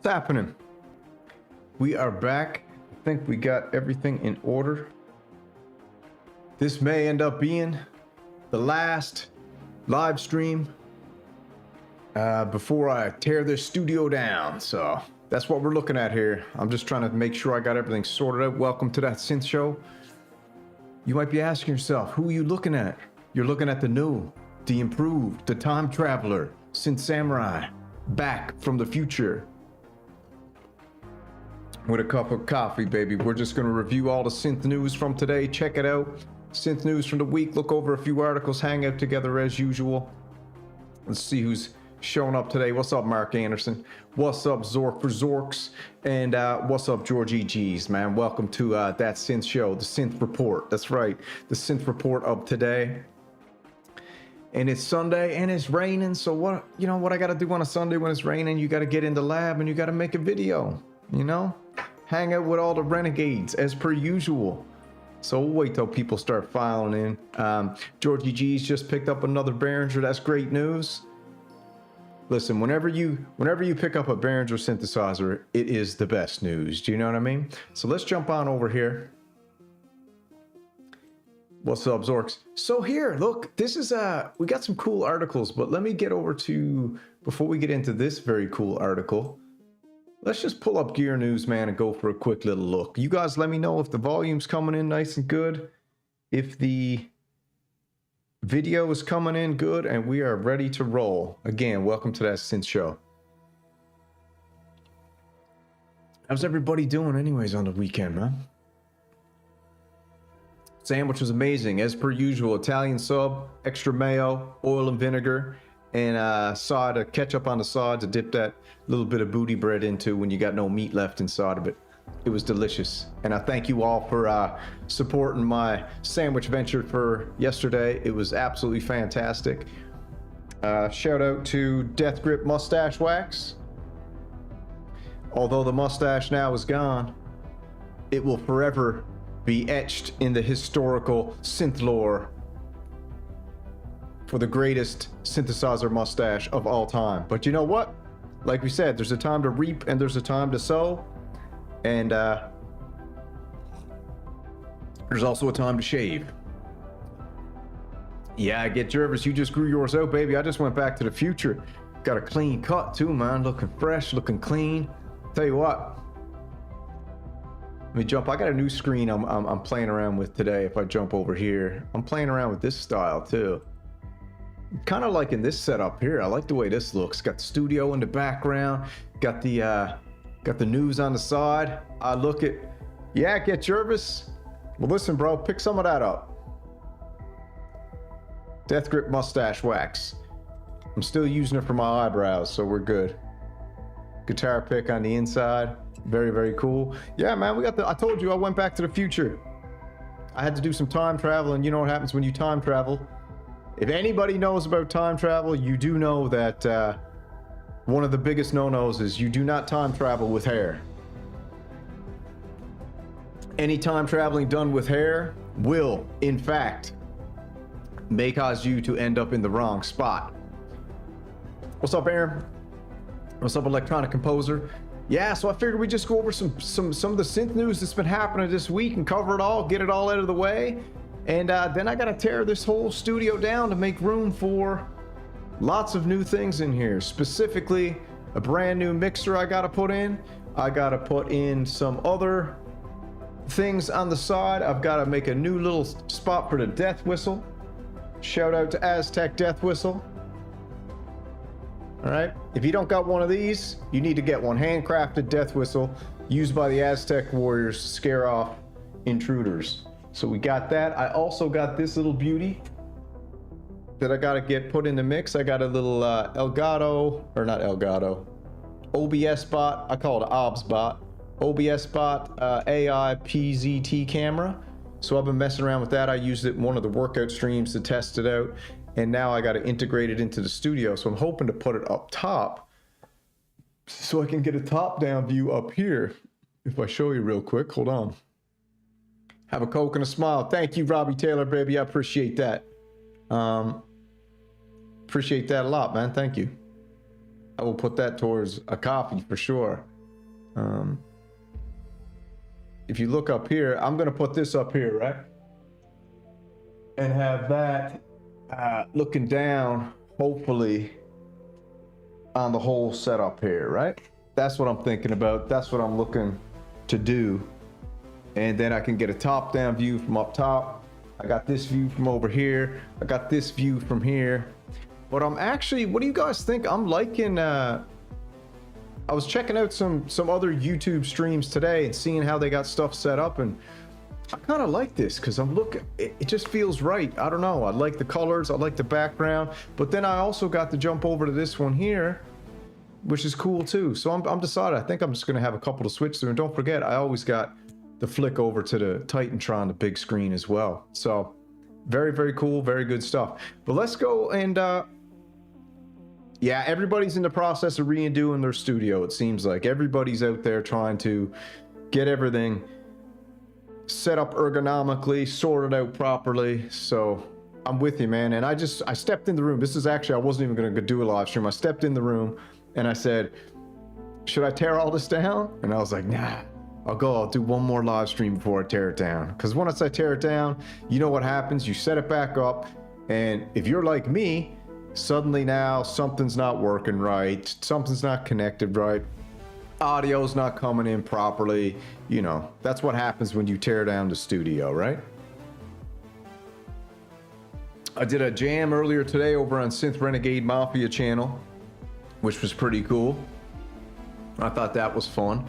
What's happening? We are back. I think we got everything in order. This may end up being the last live stream before I tear this studio down. So that's what we're looking at here. I'm just trying to make sure I got everything sorted out. Welcome to that synth show. You might be asking yourself, who are you looking at? You're looking at the new, the improved, the time traveler, Synth Samurai, back from the future. With a cup of coffee, baby. We're just going to review all the synth news from today. Check it out. Synth news from the week. Look over a few articles. Hang out together as usual. Let's see who's showing up today. What's up, Mark Anderson? What's up, Zork for Zorks? And what's up, George EGs, man? Welcome to that synth show, the synth report. That's right, the synth report of today. And it's Sunday and it's raining. So what, you know what I got to do on a Sunday when it's raining? You got to get in the lab and you got to make a video, you know? Hang out with all the renegades as per usual. So we'll wait till people start filing in. Georgie G's just picked up another Behringer. That's great news. Listen, whenever you pick up a Behringer synthesizer, it is the best news. Do you know what I mean? So let's jump on over here. What's up, Zorks? So here, look, this is we got some cool articles, but let me get over to, before we get into this very cool article, let's just pull up Gear News, man, and go for a quick little look. You guys let me know if the volume's coming in nice and good, if the video is coming in good, and we are ready to roll. Again, welcome to that synth show. How's everybody doing anyways on the weekend, man? Sandwich was amazing, as per usual. Italian sub, extra mayo, oil and vinegar, and side, ketchup on the side to dip that little bit of booty bread into when you got no meat left inside of it. It was delicious. And I thank you all for supporting my sandwich venture for yesterday. It was absolutely fantastic. Shout out to Death Grip Mustache Wax. Although the mustache now is gone, it will forever be etched in the historical synth lore for the greatest synthesizer mustache of all time. But you know what? Like we said, there's a time to reap and there's a time to sow. And there's also a time to shave. Yeah, I get Jervis, you just grew yours out, baby. I just went back to the future. Got a clean cut too, man. Looking fresh, looking clean. Tell you what. Let me jump. I got a new screen I'm playing around with today. If I jump over here, I'm playing around with this style too. Kind of liking this setup here. I like the way this looks. Got the studio in the background. Got the news on the side. I look at, yeah, get Jervis. Well, listen, bro, pick some of that up. Death Grip Mustache Wax. I'm still using it for my eyebrows, so we're good. Guitar pick on the inside. Very, very cool. Yeah, man, we got the, I told you I went back to the future. I had to do some time travel, and you know what happens when you time travel. If anybody knows about time travel, you do know that one of the biggest no-nos is you do not time travel with hair. Any time traveling done with hair will, in fact, may cause you to end up in the wrong spot. What's up, Aaron? What's up, Electronic Composer? Yeah, so I figured we'd just go over some of the synth news that's been happening this week and cover it all, get it all out of the way. And then I gotta tear this whole studio down to make room for lots of new things in here. Specifically, a brand new mixer I gotta put in. I gotta put in some other things on the side. I've gotta make a new little spot for the death whistle. Shout out to Aztec Death Whistle. All right, if you don't got one of these, you need to get one. Handcrafted death whistle used by the Aztec warriors to scare off intruders. So we got that. I also got this little beauty that I gotta get put in the mix. I got a little Elgato, or not Elgato, OBS bot. I call it OBS bot. OBS bot AI PZT camera. So I've been messing around with that. I used it in one of the workout streams to test it out. And now I got to integrate it into the studio. So I'm hoping to put it up top so I can get a top-down view up here. If I show you real quick, hold on. Have a Coke and a smile. Thank you, Robbie Taylor, baby. I appreciate that. Appreciate that a lot, man. Thank you. I will put that towards a coffee for sure. If you look up here, I'm gonna put this up here, right? And have that looking down, hopefully, on the whole setup here, right? That's what I'm thinking about. That's what I'm looking to do. And then I can get a top-down view from up top. I got this view from over here. I got this view from here. But I'm actually, what do you guys think? I'm liking, I was checking out some other YouTube streams today and seeing how they got stuff set up, and I kind of like this because I'm looking, it just feels right. I don't know. I like the colors. I like the background. But then I also got to jump over to this one here, which is cool too. So I'm decided. I think I'm just going to have a couple to switch through. And don't forget, I always got the flick over to the Titantron, the big screen as well. So very, very cool. Very good stuff. But let's go and, yeah, everybody's in the process of redoing their studio. It seems like everybody's out there trying to get everything set up ergonomically, sorted out properly. So I'm with you, man. And I stepped in the room. This is actually, I wasn't even going to do a live stream. I stepped in the room and I said, should I tear all this down? And I was like, nah, I'll do one more live stream before I tear it down. Because once I tear it down, you know what happens? You set it back up. And if you're like me, suddenly now something's not working right. Something's not connected right. Audio's not coming in properly. You know, that's what happens when you tear down the studio, right? I did a jam earlier today over on Synth Renegade Mafia channel, which was pretty cool. I thought that was fun.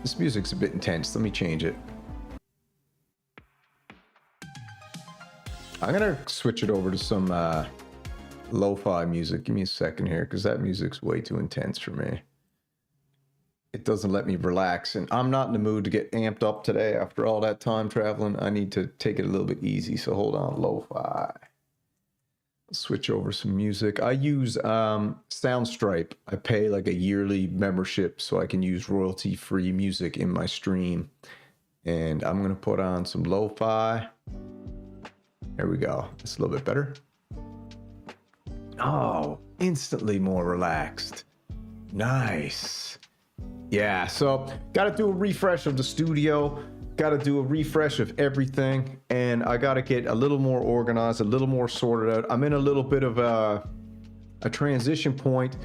This music's a bit intense. Let me change it. I'm gonna switch it over to some lo-fi music. Give me a second here, because that music's way too intense for me. It doesn't let me relax, and I'm not in the mood to get amped up today after all that time traveling. I need to take it a little bit easy, so hold on. Lo-fi. Switch over some music. I use Soundstripe. I pay like a yearly membership so I can use royalty-free music in my stream. And I'm gonna put on some lo-fi. There we go. It's a little bit better. Oh, instantly more relaxed. Nice. Yeah, so got to do a refresh of the studio, got to do a refresh of everything, and I got to get a little more organized, a little more sorted out. I'm in a little bit of a transition point.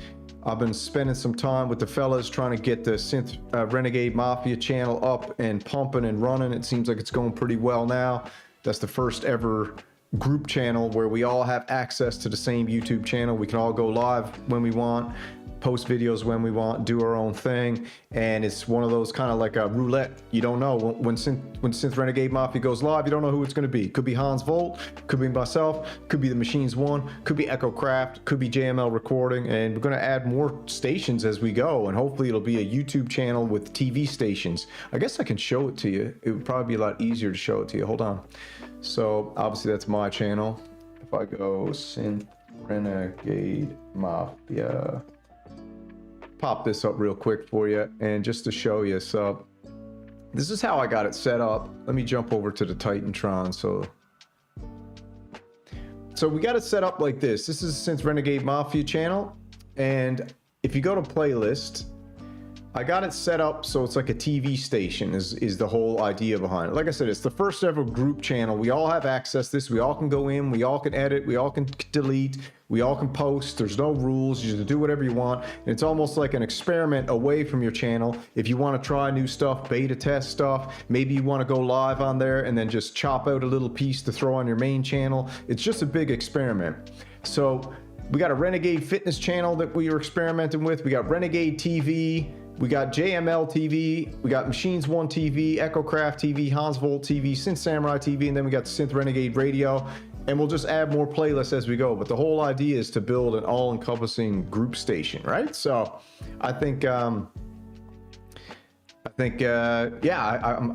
I've been spending some time with the fellas trying to get the Synth Renegade Mafia channel up and pumping and running. It seems like it's going pretty well now. That's the first ever group channel where we all have access to the same YouTube channel. We can all go live when we want, post videos when we want, do our own thing, and it's one of those kind of like a roulette. You don't know when Synth Renegade Mafia goes live. You don't know who it's going to be. Could be Hans Volt, could be myself, could be the Machines One, could be Echo Craft, could be JML Recording, and we're going to add more stations as we go, and hopefully it'll be a YouTube channel with TV stations. I guess I can show it to you. It would probably be a lot easier to show it to you. Hold on. So obviously that's my channel. If I go Synth Renegade Mafia, pop this up real quick for you, and just to show you. So this is how I got it set up. Let me jump over to the Titantron. So we got it set up like this. This is Synth Renegade Mafia channel, and if you go to playlist, I got it set up so it's like a TV station is the whole idea behind it. Like I said, it's the first ever group channel. We all have access to this. We all can go in, we all can edit, we all can delete, we all can post. There's no rules. You just do whatever you want. And it's almost like an experiment away from your channel. If you want to try new stuff, beta test stuff, maybe you want to go live on there and then just chop out a little piece to throw on your main channel. It's just a big experiment. So we got a Renegade Fitness channel that we are experimenting with. We got Renegade TV. We got JML TV, we got Machines One TV, EchoCraft TV, Hans Volt TV, Synth Samurai TV, and then we got the Synth Renegade Radio, and we'll just add more playlists as we go. But the whole idea is to build an all-encompassing group station, right? So I think, yeah,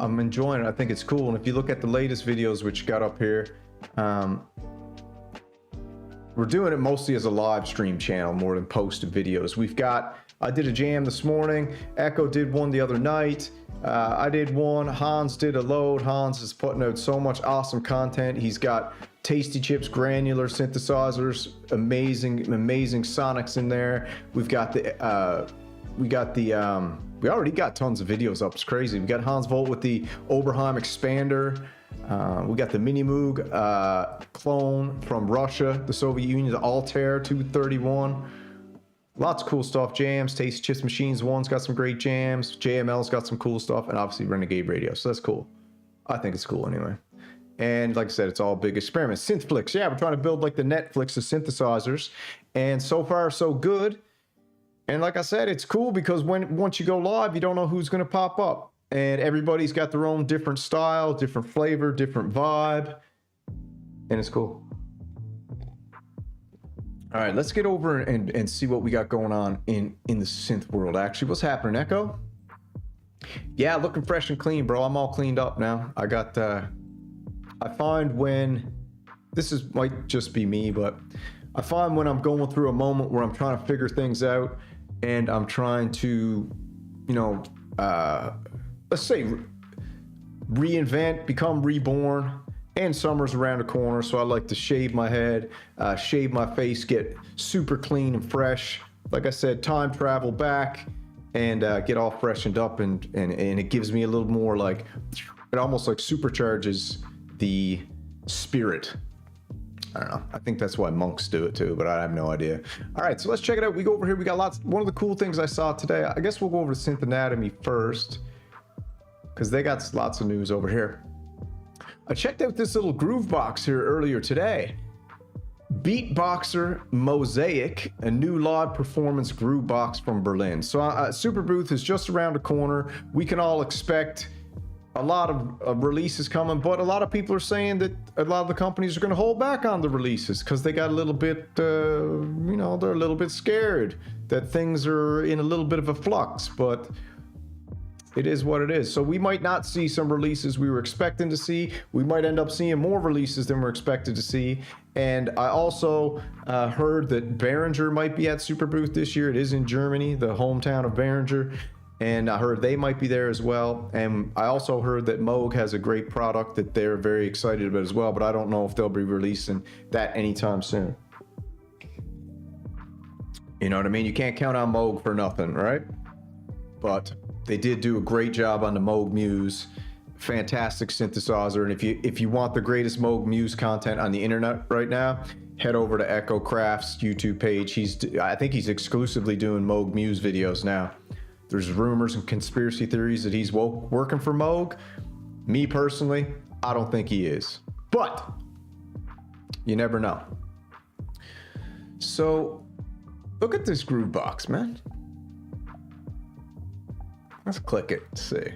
I'm enjoying it. I think it's cool. And if you look at the latest videos which got up here, we're doing it mostly as a live stream channel more than posted videos. We've got, I did a jam this morning. Echo did one the other night. I did one. Hans did a load. Hans is putting out so much awesome content. He's got Tasty Chips granular synthesizers, amazing sonics in there. We've got the We already got tons of videos up. It's crazy. We got Hans Volt with the Oberheim expander. We got the Minimoog clone from Russia, the Soviet Union, the Altair 231. Lots of cool stuff. Jams, Tasty Chips Machines 1's got some great jams. JML's got some cool stuff. And obviously Renegade Radio. So that's cool. I think it's cool anyway. And like I said, it's all big experiments. Synthflix. Yeah, we're trying to build like the Netflix of synthesizers. And so far, so good. And like I said, it's cool because once you go live, you don't know who's going to pop up. And everybody's got their own different style, different flavor, different vibe. And it's cool. All right, let's get over and see what we got going on in the synth world. Actually, what's happening, Echo? Yeah, looking fresh and clean, bro. I'm all cleaned up now. I got, I find when, might just be me, but I find when I'm going through a moment where I'm trying to figure things out and I'm trying to, you know, let's say reinvent, become reborn, and summer's around the corner, so I like to shave my head, shave my face, get super clean and fresh. Like I said, time travel back and get all freshened up, and it gives me a little more like, it almost like supercharges the spirit. I don't know. I think that's why monks do it too, but I have no idea. All right, so let's check it out. We go over here. We got lots. One of the cool things I saw today, I guess we'll go over to Synth Anatomy first, because they got lots of news over here. I checked out this little groove box here earlier today. Beatboxer Mosaic, a new live performance groove box from Berlin. So Super Booth is just around the corner. We can all expect a lot of releases coming, but a lot of people are saying that a lot of the companies are going to hold back on the releases because they got a little bit, you know, they're a little bit scared that things are in a little bit of a flux, but it is what it is. So we might not see some releases we were expecting to see. We might end up seeing more releases than we're expected to see. And I also heard that Behringer might be at Super Booth this year. It is in Germany, the hometown of Behringer. And I heard they might be there as well. And I also heard that Moog has a great product that they're very excited about as well, but I don't know if they'll be releasing that anytime soon. You know what I mean? You can't count on Moog for nothing, right? But they did do a great job on the Moog Muse. Fantastic synthesizer. And if you want the greatest Moog Muse content on the internet right now, head over to Echo Craft's YouTube page. I think he's exclusively doing Moog Muse videos now. There's rumors and conspiracy theories that he's working for Moog. Me personally, I don't think he is. But you never know. So look at this groove box, man. Let's click it to see.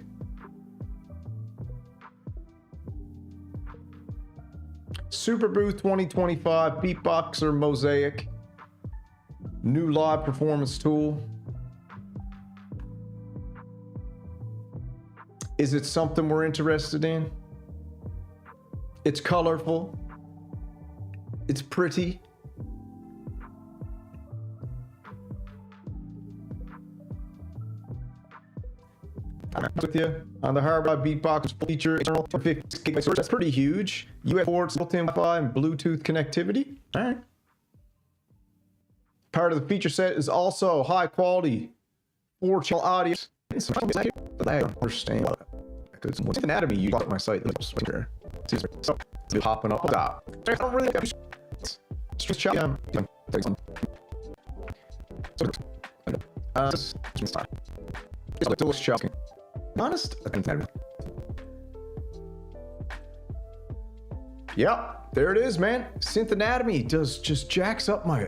Super Booth 2025 Beatboxer Mosaic. New live performance tool. Is it something we're interested in? It's colorful. It's pretty. With you on the hardware beatbox feature internal 50 GB storage. That's pretty huge. USB ports, built-in Wi-Fi, and Bluetooth connectivity. All right. Part of the feature set is also high quality 4-channel audio. I understand. What's anatomy? You got my site. So hopping up. I don't really. Honest? Yep, there it is, man. Synth Anatomy just jacks up my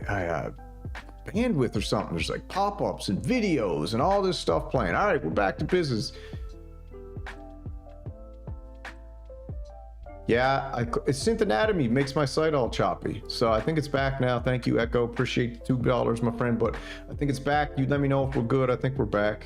bandwidth or something. There's like pop-ups and videos and all this stuff playing. All right, we're back to business. Yeah, Synth Anatomy makes my site all choppy. So I think it's back now. Thank you, Echo. Appreciate the $2, my friend. But I think it's back. You let me know if we're good. I think we're back.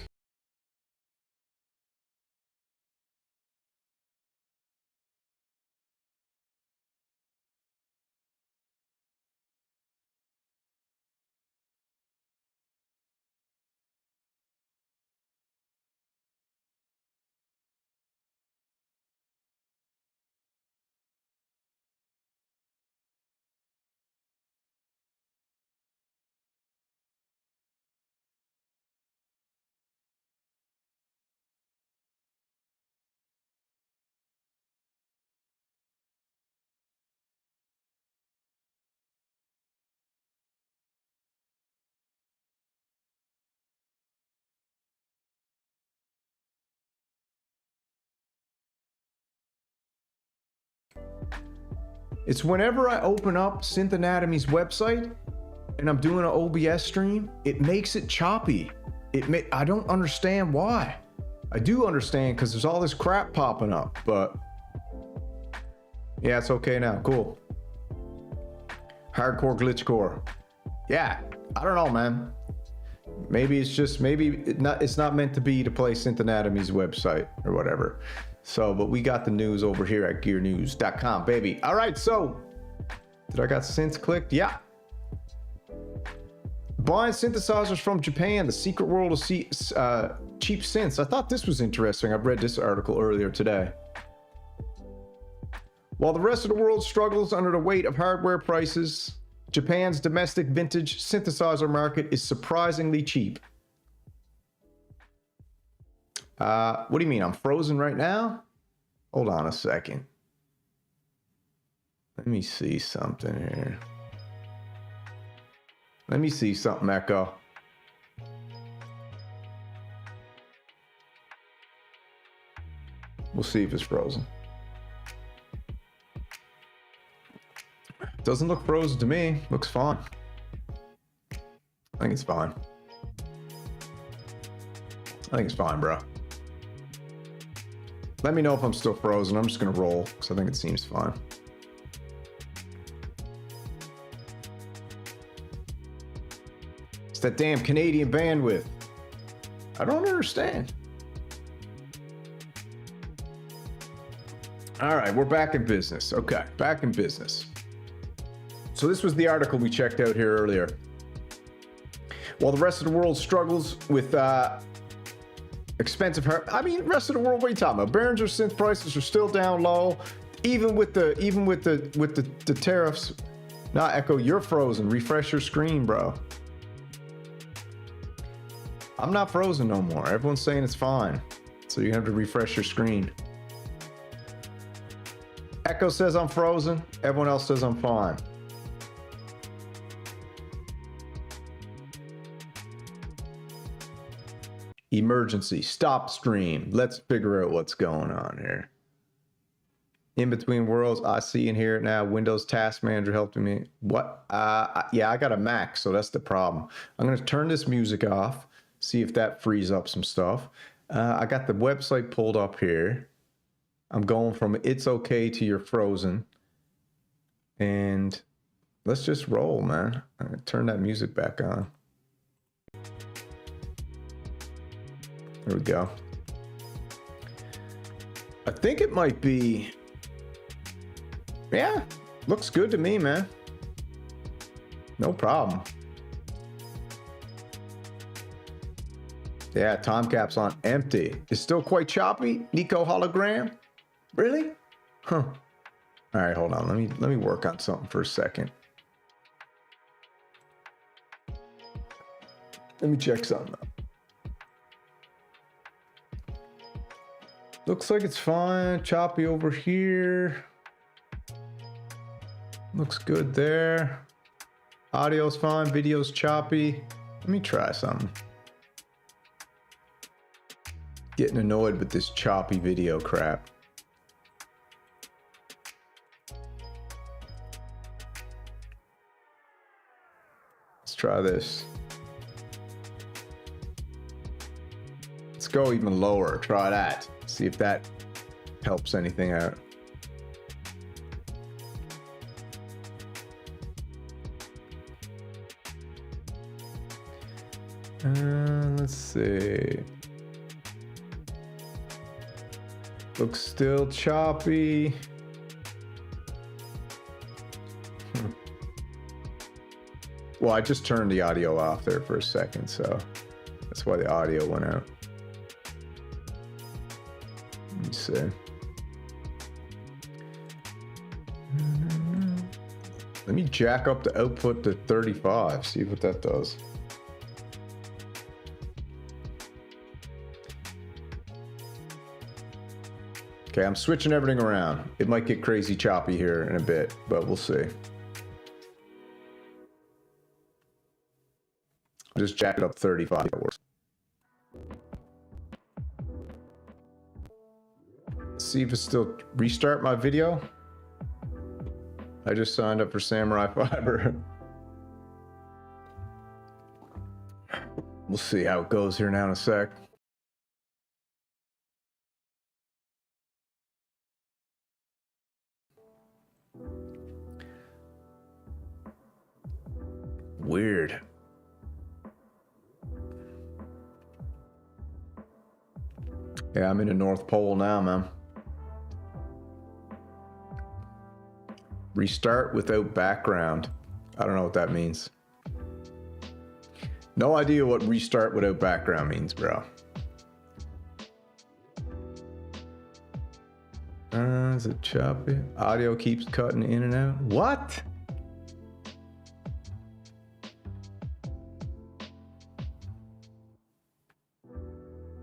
It's whenever I open up Synth Anatomy's website and I'm doing an OBS stream, it makes it choppy. I don't understand why. I do understand because there's all this crap popping up, but yeah, it's okay now. Cool. Hardcore glitchcore. Yeah, I don't know, man. Maybe it's just, it's not meant to be to play Synth Anatomy's website or whatever. So, but we got the news over here at gearnews.com, baby. All right, so did I got synths clicked? Yeah. Buying synthesizers from Japan, the secret world of cheap synths. I thought this was interesting. I've read this article earlier today. While the rest of the world struggles under the weight of hardware prices, Japan's domestic vintage synthesizer market is surprisingly cheap. What do you mean? I'm frozen right now? Hold on a second. Let me see something here. Let me see something, Echo. We'll see if it's frozen. Doesn't look frozen to me. Looks fine. I think it's fine. I think it's fine, bro. Let me know if I'm still frozen. I'm just gonna roll because I think it seems fine. It's that damn Canadian bandwidth. I don't understand. All right, we're back in business. Okay, back in business. So this was the article we checked out here earlier. While the rest of the world struggles with expensive rest of the world, what are you talking about? Behringer synth prices are still down low, even with the tariffs. Nah, Echo, you're frozen. Refresh your screen, bro. I'm not frozen no more. Everyone's saying it's fine. So you have to refresh your screen. Echo says I'm frozen. Everyone else says I'm fine. Emergency. Stop stream. Let's figure out what's going on here. In between worlds, I see and hear it now. Windows Task Manager helping me. What? Yeah, I got a Mac, so that's the problem. I'm going to turn this music off. See if that frees up some stuff. I got the website pulled up here. I'm going from it's okay to you're frozen. And let's just roll, man. I'm gonna turn that music back on. There we go. I think it might be... Yeah, looks good to me, man. No problem. Yeah, time cap's on empty. It's still quite choppy. Nico hologram? Really? Huh. All right, hold on. Let me work on something for a second. Let me check something out. Looks like it's fine. Choppy over here. Looks good there. Audio's fine. Video's choppy. Let me try something. Getting annoyed with this choppy video crap. Let's try this. Let's go even lower. Try that. See if that helps anything out. Let's see. Looks still choppy. Well, I just turned the audio off there for a second, so that's why the audio went out. Let me see. Let me jack up the output to 35, see what that does. Okay, I'm switching everything around. It might get crazy choppy here in a bit, but we'll see. I'll just jack it up 35. See if it's still restart my video. I just signed up for Samurai Fiber. We'll see how it goes here now in a sec. Weird. Yeah, I'm in the North Pole now, man. Restart without background. I don't know what that means. No idea what restart without background means, bro. Is it choppy? Audio keeps cutting in and out. What?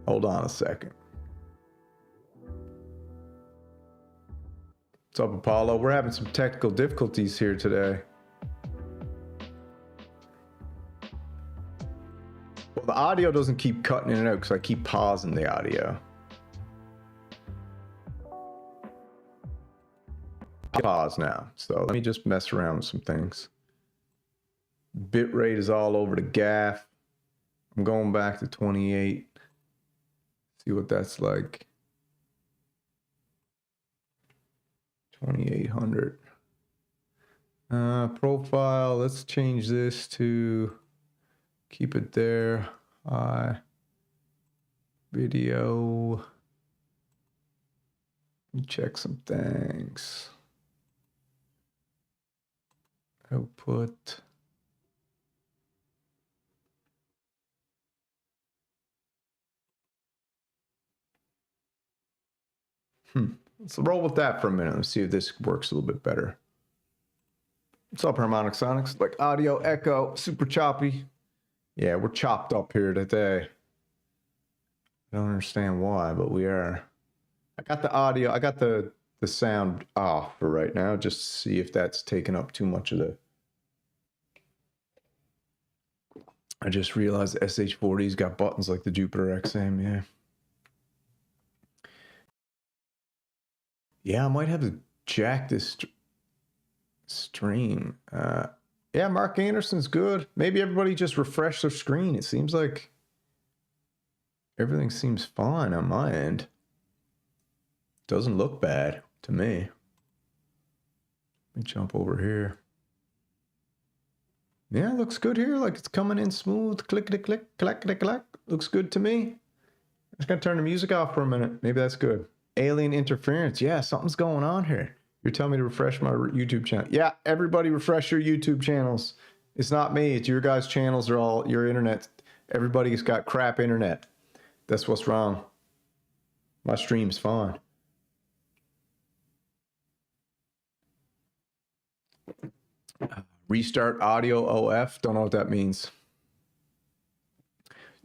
Hold on a second. What's up, Apollo? We're having some technical difficulties here today. Well, the audio doesn't keep cutting in and out because I keep pausing the audio. Pause now. So let me just mess around with some things. Bitrate is all over the gaff. I'm going back to 28. See what that's like. 2800. Profile, let's change this to keep it there. Video. Let me check some things. Output. Let's roll with that for a minute. Let's see if this works a little bit better. What's up, Harmonic Sonics? Like audio echo, super choppy. Yeah, we're chopped up here today. I don't understand why, but we are. I got the audio, I got the sound off for right now, just to see if that's taking up too much of the... I just realized the SH40's got buttons like the Jupiter XM, yeah. Yeah, I might have to jack this stream. Yeah, Mark Anderson's good. Maybe everybody just refresh their screen. It seems like everything seems fine on my end. Doesn't look bad to me. Let me jump over here. Yeah, it looks good here. Like it's coming in smooth. Click-a-click, clack-a-clack. Looks good to me. I'm just gonna turn the music off for a minute. Maybe that's good. Alien interference. Yeah, something's going on here. You're telling me to refresh my YouTube channel. Yeah, everybody refresh your YouTube channels. It's not me. It's your guys' channels are all your internet. Everybody's got crap internet. That's what's wrong. My stream's fine. Restart audio OF. Don't know what that means.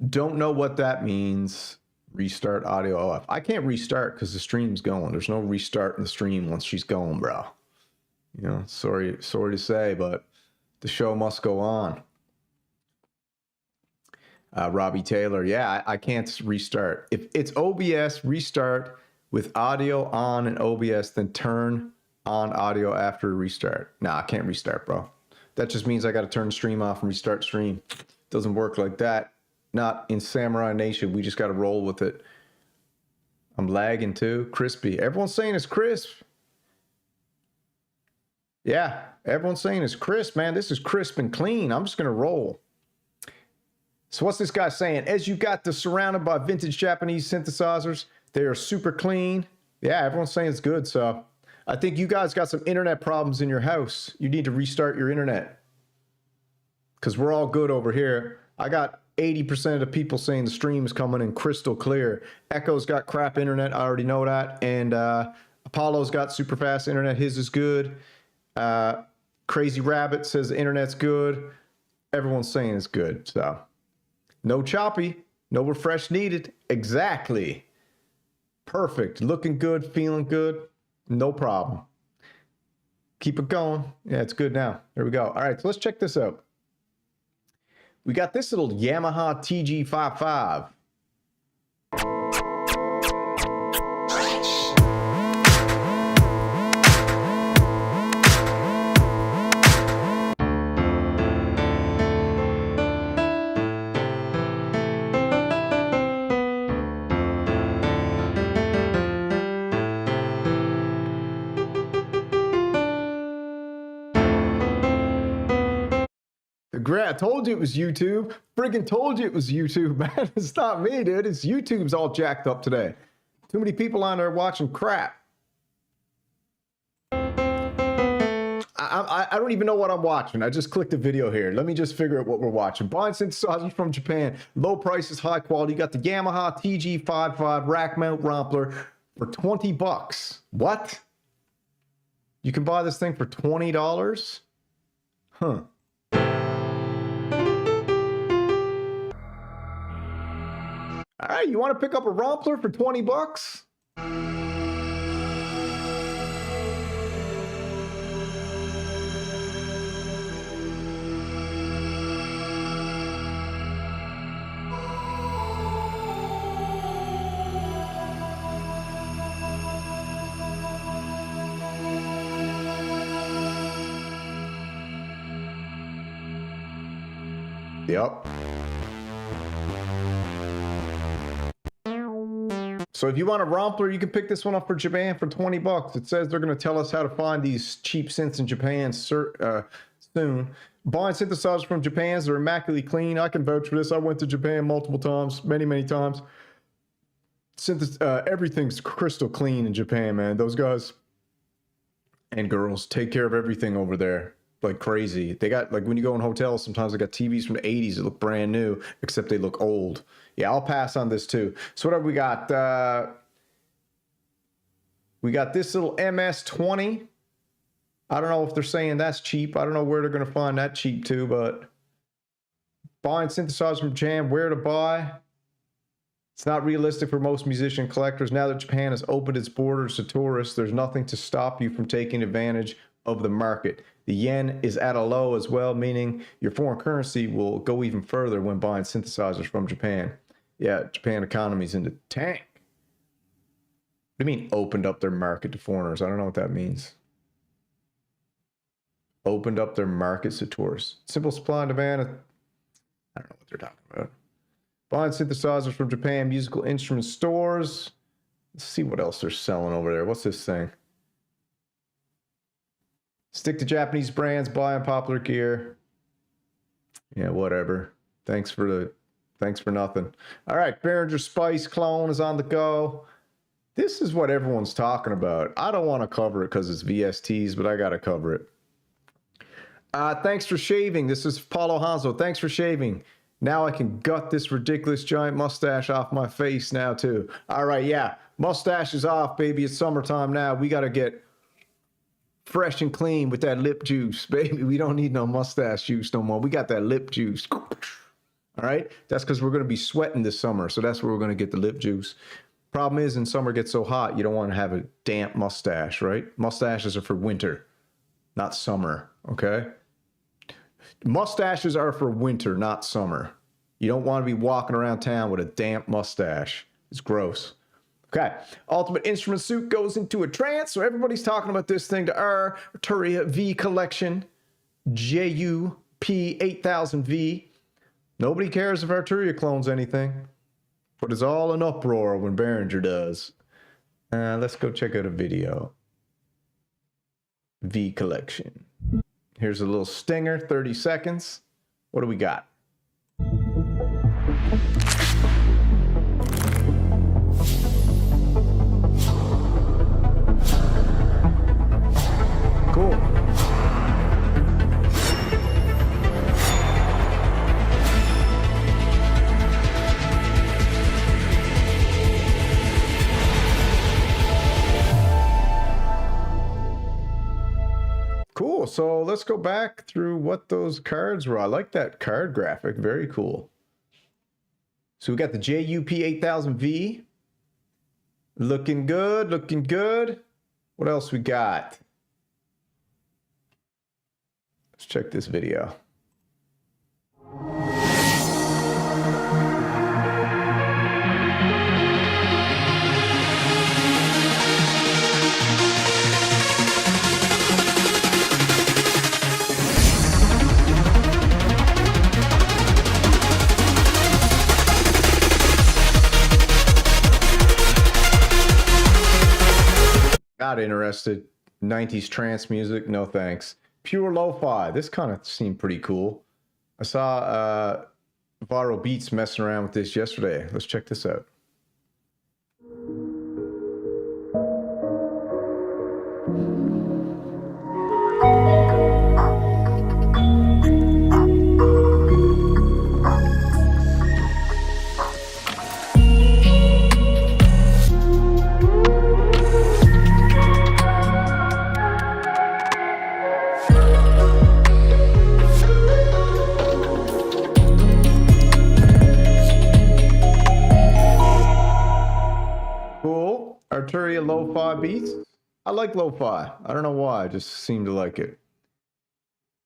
Don't know what that means. Restart audio OF. I can't restart because the stream's going. There's no restart in the stream once she's going, bro. You know, sorry to say, but the show must go on. Robbie Taylor, yeah, I can't restart. If it's OBS, restart with audio on and OBS, then turn on audio after restart. Nah, I can't restart, bro. That just means I got to turn the stream off and restart stream. Doesn't work like that. Not in Samurai Nation. We just got to roll with it. I'm lagging too. Crispy. Everyone's saying it's crisp. Yeah, everyone's saying it's crisp, man. This is crisp and clean. I'm just going to roll. So what's this guy saying? As you got the surrounded by vintage Japanese synthesizers, they are super clean. Yeah, everyone's saying it's good. So I think you guys got some internet problems in your house. You need to restart your internet. Because we're all good over here. I got 80% of the people saying the stream is coming in crystal clear. Echo's got crap internet. I already know that. And Apollo's got super fast internet. His is good. Crazy Rabbit says the internet's good. Everyone's saying it's good. So no choppy. No refresh needed. Exactly. Perfect. Looking good. Feeling good. No problem. Keep it going. Yeah, it's good now. There we go. All right, so let's check this out. We got this little Yamaha TG55. grand. I told you it was YouTube. Friggin' told you it was YouTube, man. It's not me, dude. It's YouTube's all jacked up today. Too many people on there watching crap. I don't even know what I'm watching. I just clicked a video here. Let me just figure out what we're watching. Buying synthesizers from Japan. Low prices, high quality. You got the Yamaha TG55 rack mount Rompler for 20 bucks. What? You can buy this thing for $20? Huh. All right, you want to pick up a Rompler for 20 bucks? Yep. So if you want a Rompler, you can pick this one up for Japan for 20 bucks. It says they're going to tell us how to find these cheap synths in Japan soon. Buying synthesizers from Japan, they're immaculately clean. I can vouch for this. I went to Japan multiple times, many times. Everything's crystal clean in Japan, man. Those guys and girls take care of everything over there like crazy. They got, like, when you go in hotels, sometimes they got TVs from the 80s that look brand new, except they look old. Yeah, I'll pass on this too. So what have we got? We got this little MS-20. I don't know if they're saying that's cheap. I don't know where they're going to find that cheap too, but buying synthesizers from Japan, where to buy? It's not realistic for most musician collectors. Now that Japan has opened its borders to tourists, there's nothing to stop you from taking advantage of the market. The yen is at a low as well, meaning your foreign currency will go even further when buying synthesizers from Japan. Yeah, Japan economy's in the tank. What do you mean opened up their market to foreigners? I don't know what that means. Opened up their markets to tourists. Simple supply and demand. I don't know what they're talking about. Buying synthesizers from Japan musical instrument stores. Let's see what else they're selling over there. What's this thing? Stick to Japanese brands, buying popular gear. Yeah, whatever. Thanks for nothing. All right, Behringer Spice clone is on the go. This is what everyone's talking about. I don't want to cover it because it's VSTs, but I got to cover it. Thanks for shaving. This is Paulo Hanzo. Thanks for shaving. Now I can gut this ridiculous giant mustache off my face now too. All right, yeah. Mustache is off, baby. It's summertime now. We got to get fresh and clean with that lip juice, baby. We don't need no mustache juice no more. We got that lip juice. All right? That's because we're going to be sweating this summer, so that's where we're going to get the lip juice. Problem is, in summer gets so hot, you don't want to have a damp mustache, right? Mustaches are for winter, not summer, okay? Mustaches are for winter, not summer. You don't want to be walking around town with a damp mustache. It's gross. Okay, Ultimate Instrument Suit goes into a trance, so everybody's talking about this thing to our Arturia V Collection, JUP8000V. Nobody cares if Arturia clones anything, but it's all an uproar when Behringer does. Let's go check out a video. V Collection. Here's a little stinger, 30 seconds. What do we got? Cool. Cool. So let's go back through what those cards were. I like that card graphic. Very cool. So we got the JUP8000V. Looking good. Looking good. What else we got? Let's check this video. Not interested. 90s trance music, no thanks. Pure lo-fi. This kind of seemed pretty cool. I saw Viral Beats messing around with this yesterday. Let's check this out. Arturia lo-fi beats. I like lo-fi. I don't know why. I just seem to like it.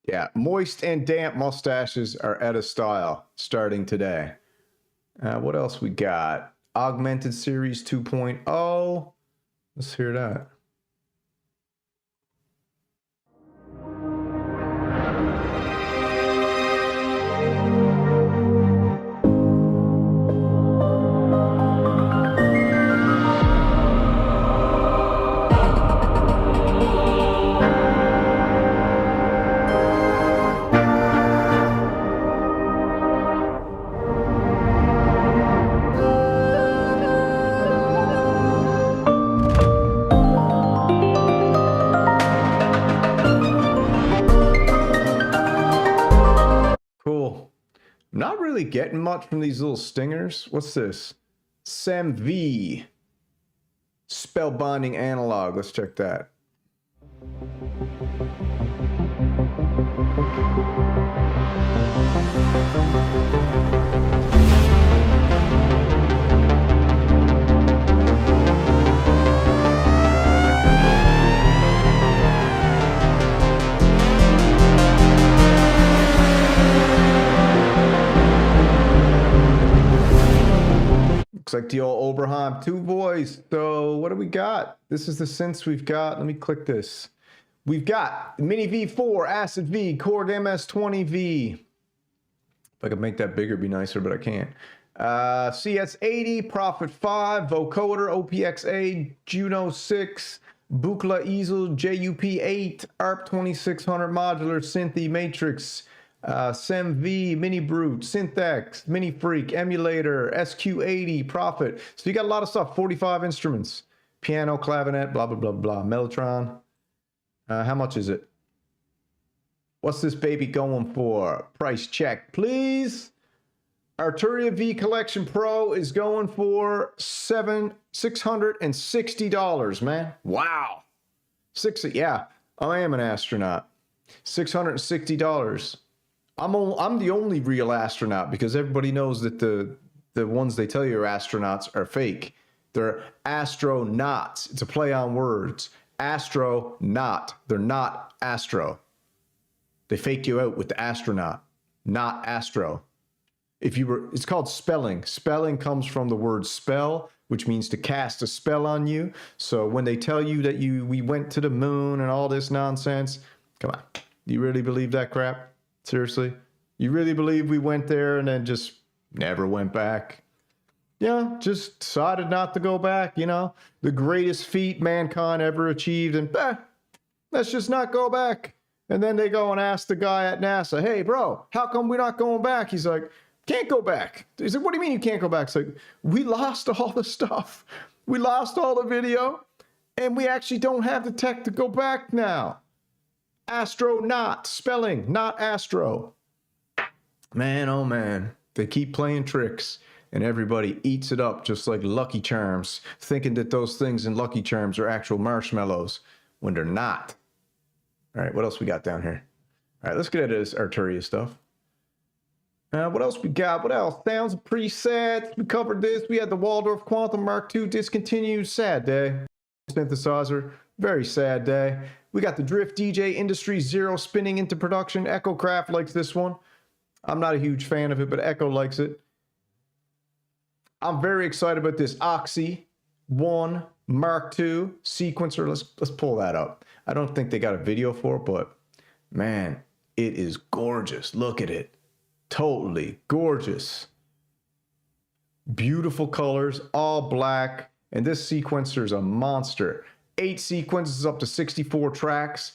Yeah, moist and damp mustaches are out of style starting today. What else we got? Augmented Series 2.0. Let's hear that. Not really getting much from these little stingers. What's this? Sam V. Spellbinding analog. Let's check that. Looks like the old Oberheim 2 voice. So what do we got? This is the synths we've got. Let me click this. We've got Mini V4, Acid V, Korg MS20V. If I could make that bigger, it'd be nicer, but I can't. CS80, Prophet 5, Vocoder, OPX8, Juno 6, Buchla Easel, JUP8, ARP 2600 Modular, Synthy Matrix, SEM-V, Mini Brute, Synth X, Minifreak, Emulator, SQ80, Prophet. So you got a lot of stuff, 45 instruments. Piano, clavinet, blah, blah, blah, blah. Mellotron. How much is it? What's this baby going for? Price check, please. Arturia V Collection Pro is going for $660, man. Wow. Yeah, I am an astronaut. $660. I'm the only real astronaut because everybody knows that the ones they tell you are astronauts are fake. They're astronauts. It's a play on words. Astronaut. They're not astro. They faked you out with the astronaut, not astro. It's called spelling. Spelling comes from the word spell, which means to cast a spell on you. So when they tell you that we went to the moon and all this nonsense, come on. Do you really believe that crap? Seriously? You really believe we went there and then just never went back? Yeah, just decided not to go back, you know? The greatest feat mankind ever achieved, and let's just not go back. And then they go and ask the guy at NASA, hey, bro, how come we're not going back? He's like, can't go back. He's like, what do you mean you can't go back? It's like, we lost all the stuff. We lost all the video, and we actually don't have the tech to go back now. Astronaut, spelling, not astro. Man, oh man, they keep playing tricks and everybody eats it up just like Lucky Charms, thinking that those things in Lucky Charms are actual marshmallows when they're not. All right, what else we got down here? All right, let's get into this Arturia stuff. What else we got? What else? Sounds pretty sad. We covered this. We had the Waldorf Quantum Mark II discontinued. Sad day. Synthesizer, very sad day. We got the Drift DJ Industry Zero spinning into production. Echo Craft likes this one. I'm not a huge fan of it, but Echo likes it. I'm very excited about this Oxy 1 Mark II sequencer. Let's pull that up. I don't think they got a video for it, but man, it is gorgeous. Look at it. Totally gorgeous. Beautiful colors, all black. And this sequencer is a monster. 8 sequences up to 64 tracks.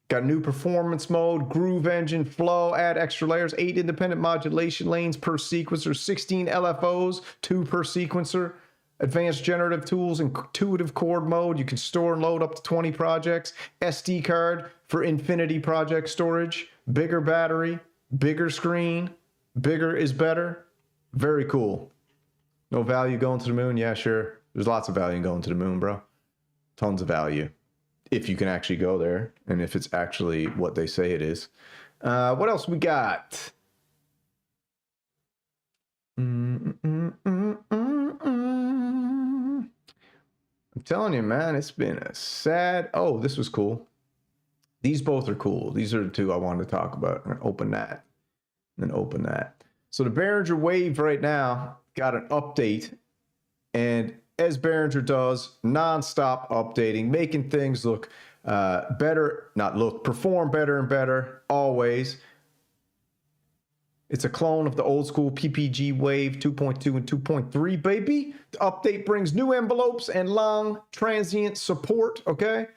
Got new performance mode, groove engine, flow, add extra layers, 8 independent modulation lanes per sequencer, 16 LFOs, 2 per sequencer, advanced generative tools, intuitive chord mode. You can store and load up to 20 projects, SD card for infinity project storage, bigger battery, bigger screen, bigger is better. Very cool. No value going to the moon? Yeah, sure. There's lots of value in going to the moon, bro. Tons of value. If you can actually go there, and if it's actually what they say it is. What else we got? I'm telling you, man, it's been a sad... Oh, this was cool. These both are cool. These are the two I wanted to talk about. I'm going to open that. And then open that. So the Behringer Wave right now got an update. And as Behringer does, non-stop updating, making things look better, perform better and better, always. It's a clone of the old school PPG Wave 2.2 and 2.3, baby. The update brings new envelopes and long transient support, okay?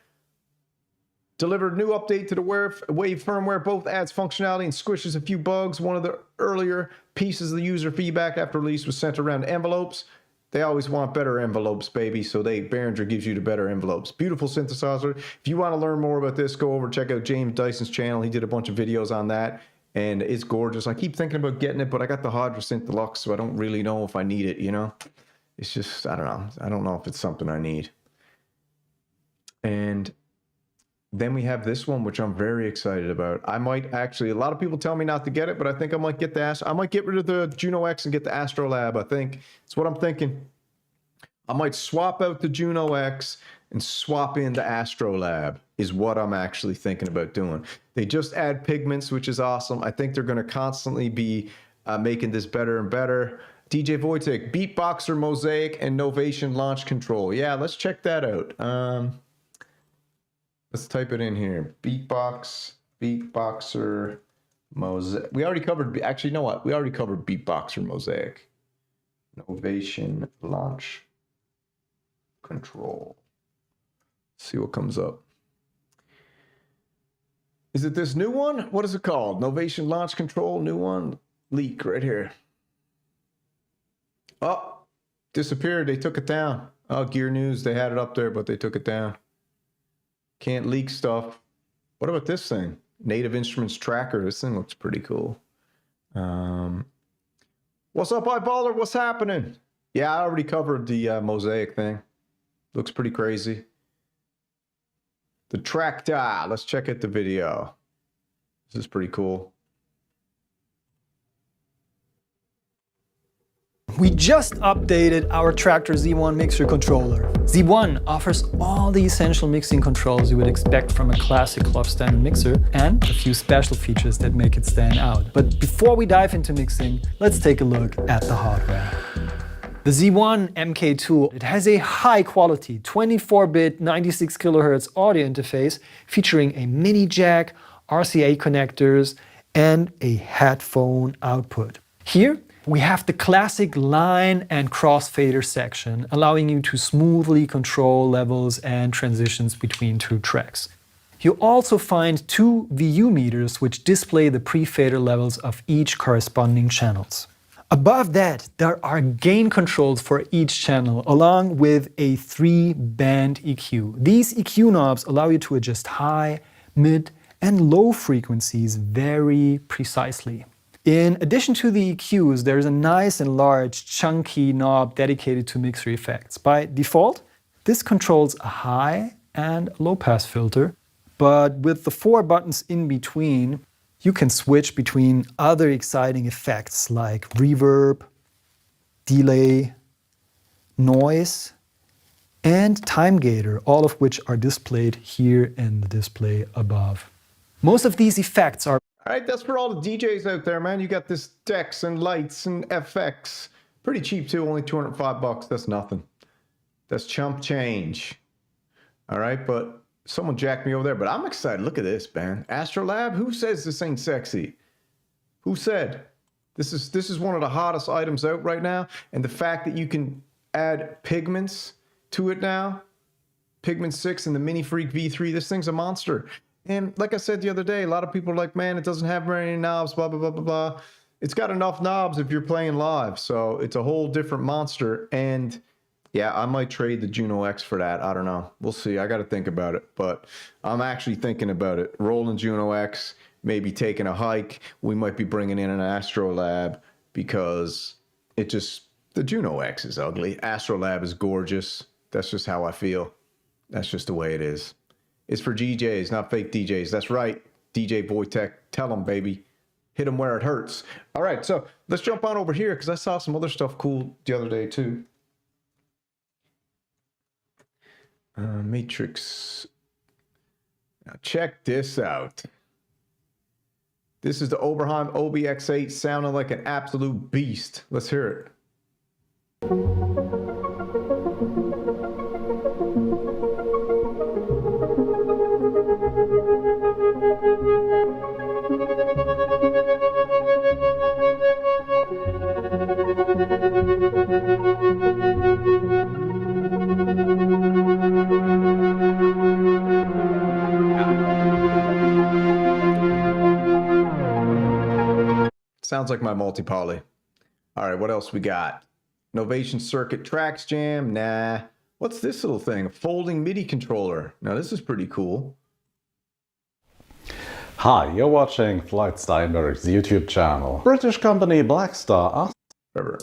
Delivered new update to the Wave firmware, both adds functionality and squishes a few bugs. One of the earlier pieces of the user feedback after release was centered around envelopes. They always want better envelopes, baby, so Behringer gives you the better envelopes. Beautiful synthesizer. If you want to learn more about this, go over, check out James Dyson's channel. He did a bunch of videos on that, and it's gorgeous. I keep thinking about getting it, but I got the HydraSynth Deluxe, so I don't really know if I need it, you know? It's just, I don't know. I don't know if it's something I need. And then we have this one, which I'm very excited about. I might actually, a lot of people tell me not to get it, but I think I might get I might get rid of the Juno X and get the Astrolab, I think. It's what I'm thinking. I might swap out the Juno X and swap in the Astrolab is what I'm actually thinking about doing. They just add pigments, which is awesome. I think they're going to constantly be making this better and better. DJ Wojtek, Beatboxer, Mosaic, and Novation Launch Control. Yeah, let's check that out. Let's type it in here. Beatboxer, Mosaic. We already covered, actually, you know what? We already covered Beatboxer, Mosaic. Novation Launch Control. Let's see what comes up. Is it this new one? What is it called? Novation Launch Control, new one. Leak right here. Oh, disappeared. They took it down. Oh, Gear News, they had it up there, but they took it down. Can't leak stuff. What about this thing? Native Instruments Tracker. This thing looks pretty cool. What's up, Eyeballer? What's happening? Yeah, I already covered the Mosaic thing. Looks pretty crazy. The Tracta. Let's check out the video. This is pretty cool. We just updated our Traktor Z1 mixer controller. Z1 offers all the essential mixing controls you would expect from a classic club standard mixer and a few special features that make it stand out. But before we dive into mixing, let's take a look at the hardware. The Z1 MK2, it has a high quality 24-bit 96 kHz audio interface featuring a mini jack, RCA connectors, and a headphone output. Here, we have the classic line and crossfader section, allowing you to smoothly control levels and transitions between two tracks. You'll also find two VU meters which display the pre-fader levels of each corresponding channels. Above that, there are gain controls for each channel, along with a 3-band EQ. These EQ knobs allow you to adjust high, mid, and low frequencies very precisely. In addition to the EQs, there's a nice and large chunky knob dedicated to mixer effects. By default, this controls a high and low pass filter, but with the 4 buttons in between, you can switch between other exciting effects like reverb, delay, noise, and time gator, all of which are displayed here in the display above. Most of these effects are all right, that's for all the DJs out there, man. You got this decks and lights and FX. Pretty cheap too, only 205 bucks. That's nothing. That's chump change. All right, but someone jacked me over there, but I'm excited. Look at this, man. Astrolab, who says this ain't sexy? Who said? This is one of the hottest items out right now, and the fact that you can add pigments to it now, Pigment 6 and the Minifreak V3, this thing's a monster. And like I said the other day, a lot of people are like, man, it doesn't have very many knobs, blah, blah, blah, blah, blah. It's got enough knobs if you're playing live. So it's a whole different monster. And yeah, I might trade the Juno X for that. I don't know. We'll see. I got to think about it. But I'm actually thinking about it. Roland Juno X, maybe taking a hike. We might be bringing in an Astrolab because it just, the Juno X is ugly. Astrolab is gorgeous. That's just how I feel. That's just the way it is. It's for DJs, not fake DJs. That's right. DJ Wojtek, tell them, baby. Hit them where it hurts. All right, so let's jump on over here because I saw some other stuff cool the other day too. Matrix. Now check this out. This is the Oberheim OBX8 sounding like an absolute beast. Let's hear it. Sounds like my multi-poly. All right, what else we got? Novation Circuit Tracks Jam? Nah. What's this little thing? A folding MIDI controller. Now this is pretty cool. Hi, you're watching Floyd Steinberg's YouTube channel. British company Blackstar asked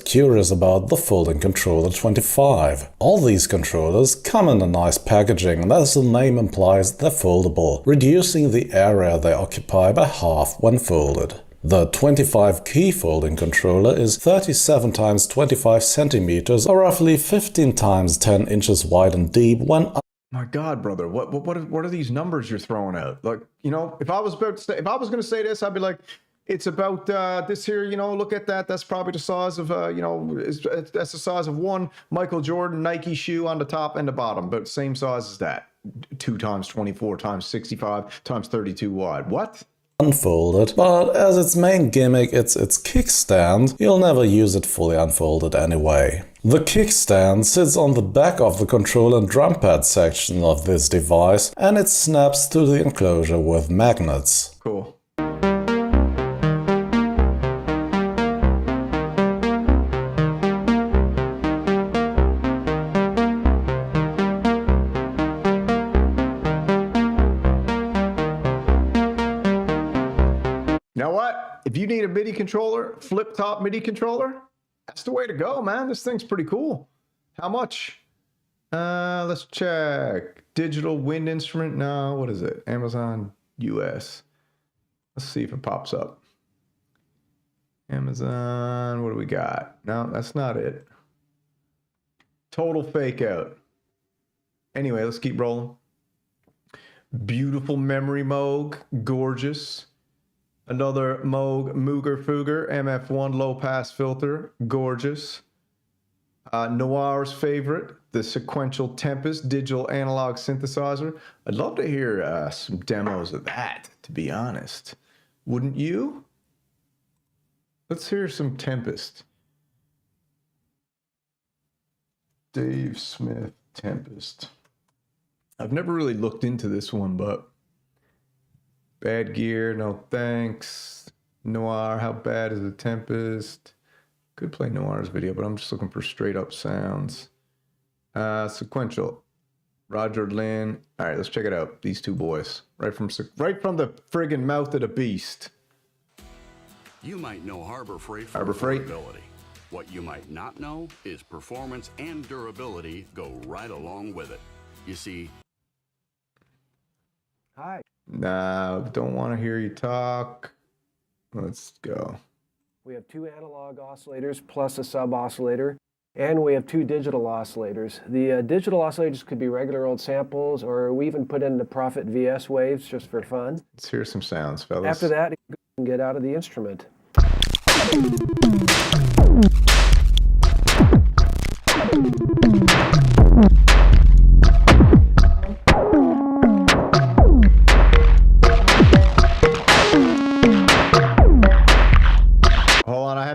curious about the folding controller 25. All these controllers come in a nice packaging and as the name implies they're foldable, reducing the area they occupy by half when folded. The 25 key folding controller is 37 x 25 centimeters or roughly 15 x 10 inches wide and deep when My God, brother, what are these numbers you're throwing out? Like, you know, if I was going to say this, I'd be like, it's about this here, you know, look at that. That's probably the size of, you know, that's the size of one Michael Jordan Nike shoe on the top and the bottom, but same size as that. 2 x 24 x 65 x 32 wide. What? Unfolded, but as its main gimmick it's its kickstand, you'll never use it fully unfolded anyway. The kickstand sits on the back of the control and drum pad section of this device and it snaps to the enclosure with magnets. Cool. You know what? If you need a MIDI controller, flip-top MIDI controller, that's the way to go, man. This thing's pretty cool. How much? Let's check. Digital wind instrument. No, what is it? Amazon US. Let's see if it pops up. Amazon, what do we got? No, that's not it. Total fake out. Anyway, let's keep rolling. Beautiful memory Moog. Gorgeous. Another Moog Mooger Fooger MF1 low pass filter, gorgeous. Noir's favorite, the Sequential Tempest digital analog synthesizer. I'd love to hear some demos of that, to be honest. Wouldn't you? Let's hear some Tempest. Dave Smith Tempest. I've never really looked into this one, but bad gear, no thanks. Noir, how bad is the Tempest? Could play Noir's video, but I'm just looking for straight up sounds. Sequential. Roger Lynn. All right, let's check it out. These two boys. Right from the friggin' mouth of the beast. You might know Harbor Freight for Harbor Freight. durability. What you might not know is performance and durability go right along with it. You see, Hi. Nah, don't want to hear you talk. Let's go. We have 2 analog oscillators plus a sub-oscillator, and we have 2 digital oscillators. The digital oscillators could be regular old samples, or we even put in the Prophet VS waves just for fun. Let's hear some sounds, fellas. After that, you can get out of the instrument.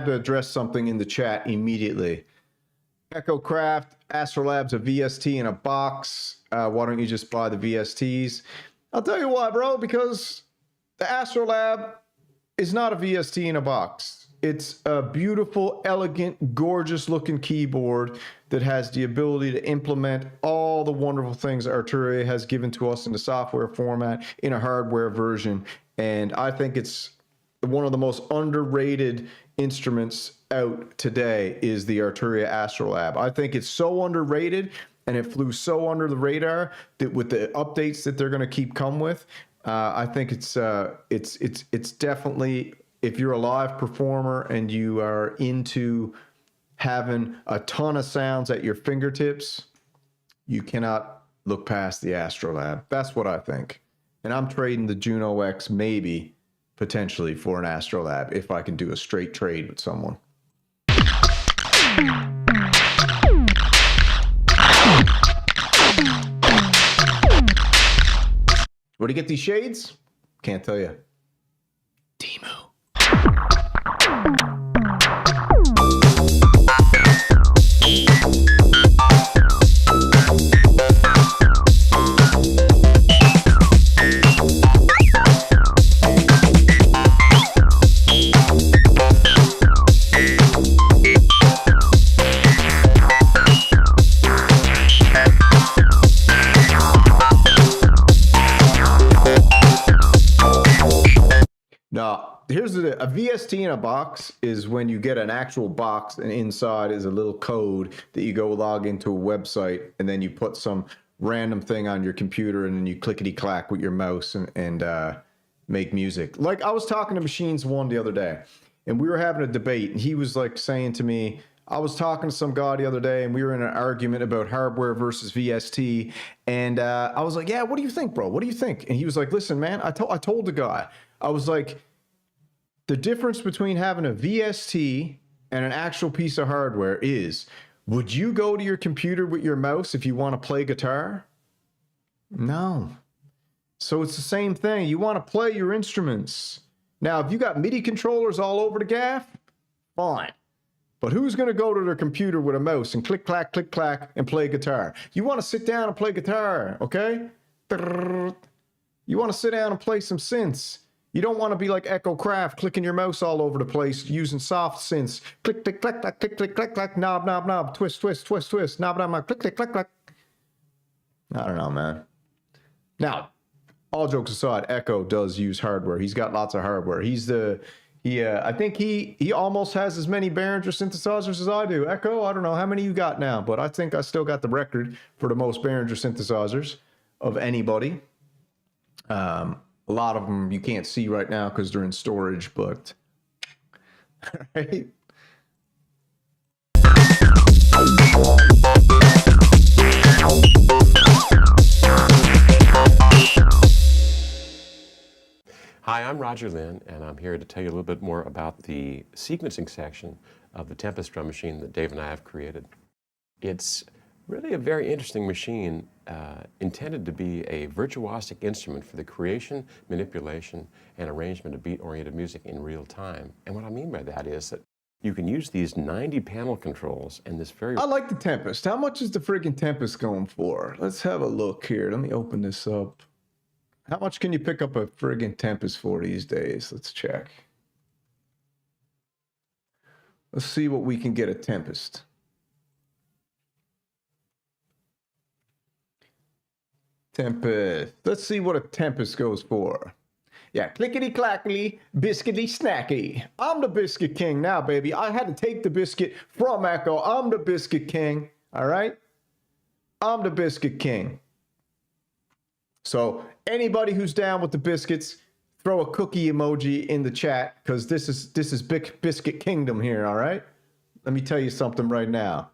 To address something in the chat immediately. Echo Craft, Astrolab's a VST in a box. Why don't you just buy the VSTs? I'll tell you why, bro, because the Astrolab is not a VST in a box. It's a beautiful, elegant, gorgeous looking keyboard that has the ability to implement all the wonderful things Arturia has given to us in the software format in a hardware version. And I think it's one of the most underrated instruments out today is the Arturia Astrolab. I think it's so underrated and it flew so under the radar that with the updates that they're going to keep come with, I think it's definitely, if you're a live performer and you are into having a ton of sounds at your fingertips, you cannot look past the Astrolab. That's what I think. And I'm trading the Juno X maybe potentially for an Astrolab if I can do a straight trade with someone. Where do you get these shades? Can't tell you. Temu. Now, here's a VST in a box is when you get an actual box and inside is a little code that you go log into a website and then you put some random thing on your computer and then you clickety-clack with your mouse and make music. Like I was talking to Machines One the other day and we were having a debate and he was like saying to me, I was talking to some guy the other day and we were in an argument about hardware versus VST and I was like, yeah, what do you think, bro? What do you think? And he was like, listen, man, I told the guy, I was like, the difference between having a VST and an actual piece of hardware is, would you go to your computer with your mouse if you want to play guitar? No. So it's the same thing. You want to play your instruments. Now, if you got MIDI controllers all over the gaff, fine. But who's going to go to their computer with a mouse and click, clack, and play guitar? You want to sit down and play guitar, okay? You want to sit down and play some synths. You don't want to be like Echo Craft, clicking your mouse all over the place, using soft synths. Click, click, clack, clack, click, click, clack, clack, knob, knob, knob, twist, twist, twist, twist, knob, knob, knob, click, click, clack, clack. I don't know, man. Now, all jokes aside, Echo does use hardware. He's got lots of hardware. I think he almost has as many Behringer synthesizers as I do. Echo, I don't know how many you got now, but I think I still got the record for the most Behringer synthesizers of anybody. A lot of them you can't see right now because they're in storage, but right. Hi, I'm Roger Lynn, and I'm here to tell you a little bit more about the sequencing section of the Tempest drum machine that Dave and I have created. It's really a very interesting machine intended to be a virtuosic instrument for the creation, manipulation, and arrangement of beat-oriented music in real time. And what I mean by that is that you can use these 90 panel controls and this very... I like the Tempest. How much is the freaking Tempest going for? Let's have a look here. Let me open this up. How much can you pick up a friggin' Tempest for these days? Let's check. Let's see what we can get a Tempest. Tempest. Let's see what a Tempest goes for. Yeah, clickety-clackety, biscuity snacky. I'm the Biscuit King now, baby. I had to take the biscuit from Echo. I'm the Biscuit King, all right? I'm the Biscuit King. So anybody who's down with the biscuits, throw a cookie emoji in the chat because this is Big Biscuit Kingdom here, all right? Let me tell you something right now.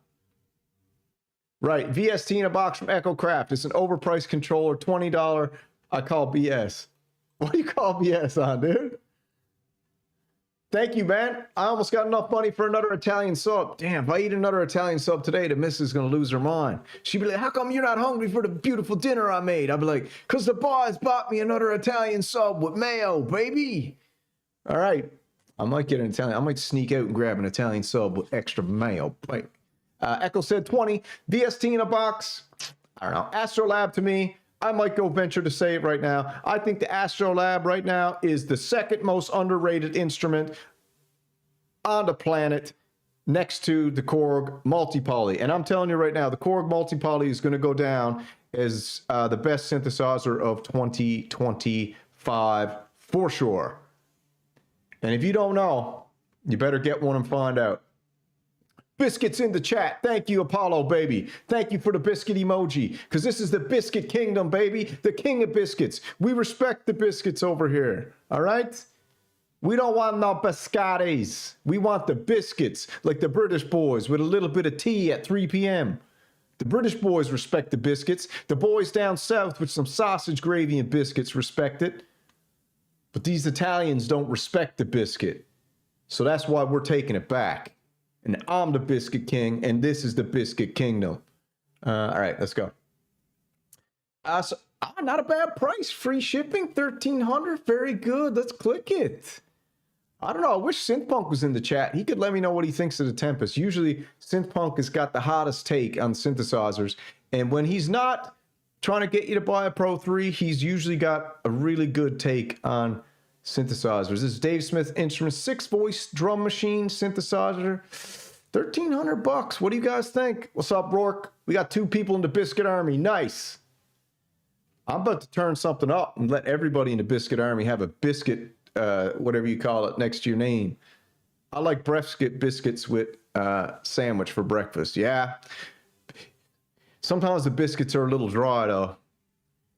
Right, VST in a box from Echo Craft. It's an overpriced controller, $20. I call BS. What do you call BS on, dude? Thank you, man. I almost got enough money for another Italian sub. Damn, if I eat another Italian sub today, the missus is going to lose her mind. She'd be like, how come you're not hungry for the beautiful dinner I made? I'd be like, because the boys bought me another Italian sub with mayo, baby. All right. I might get an Italian. I might sneak out and grab an Italian sub with extra mayo. Echo said 20. VST in a box. I don't know. Astrolab to me. I might go venture to say it right now. I think the Astrolab right now is the second most underrated instrument on the planet, next to the Korg Multipoly. And I'm telling you right now, the Korg Multipoly is going to go down as the best synthesizer of 2025 for sure. And if you don't know, you better get one and find out. Biscuits in the chat. Thank you, Apollo, baby. Thank you for the biscuit emoji, because this is the biscuit kingdom, baby. The king of biscuits. We respect the biscuits over here, all right? We don't want no biscottis. We want the biscuits, like the British boys with a little bit of tea at 3 p.m. The British boys respect the biscuits. The boys down south with some sausage gravy and biscuits respect it. But these Italians don't respect the biscuit. So that's why we're taking it back. And I'm the biscuit king, and this is the biscuit kingdom. All right, let's go. Not a bad price. Free shipping, $1,300. Very good. Let's click it. I don't know. I wish Synthpunk was in the chat. He could let me know what he thinks of the Tempest. Usually, Synthpunk has got the hottest take on synthesizers. And when he's not trying to get you to buy a Pro 3, he's usually got a really good take on synthesizers. This is Dave Smith Instruments 6-voice drum machine synthesizer. $1,300. What do you guys think? What's up, Rourke? We got 2 people in the Biscuit Army. Nice. I'm about to turn something up and let everybody in the Biscuit Army have a biscuit, whatever you call it, next to your name. I like brisket biscuits with sandwich for breakfast. Yeah. Sometimes the biscuits are a little dry, though.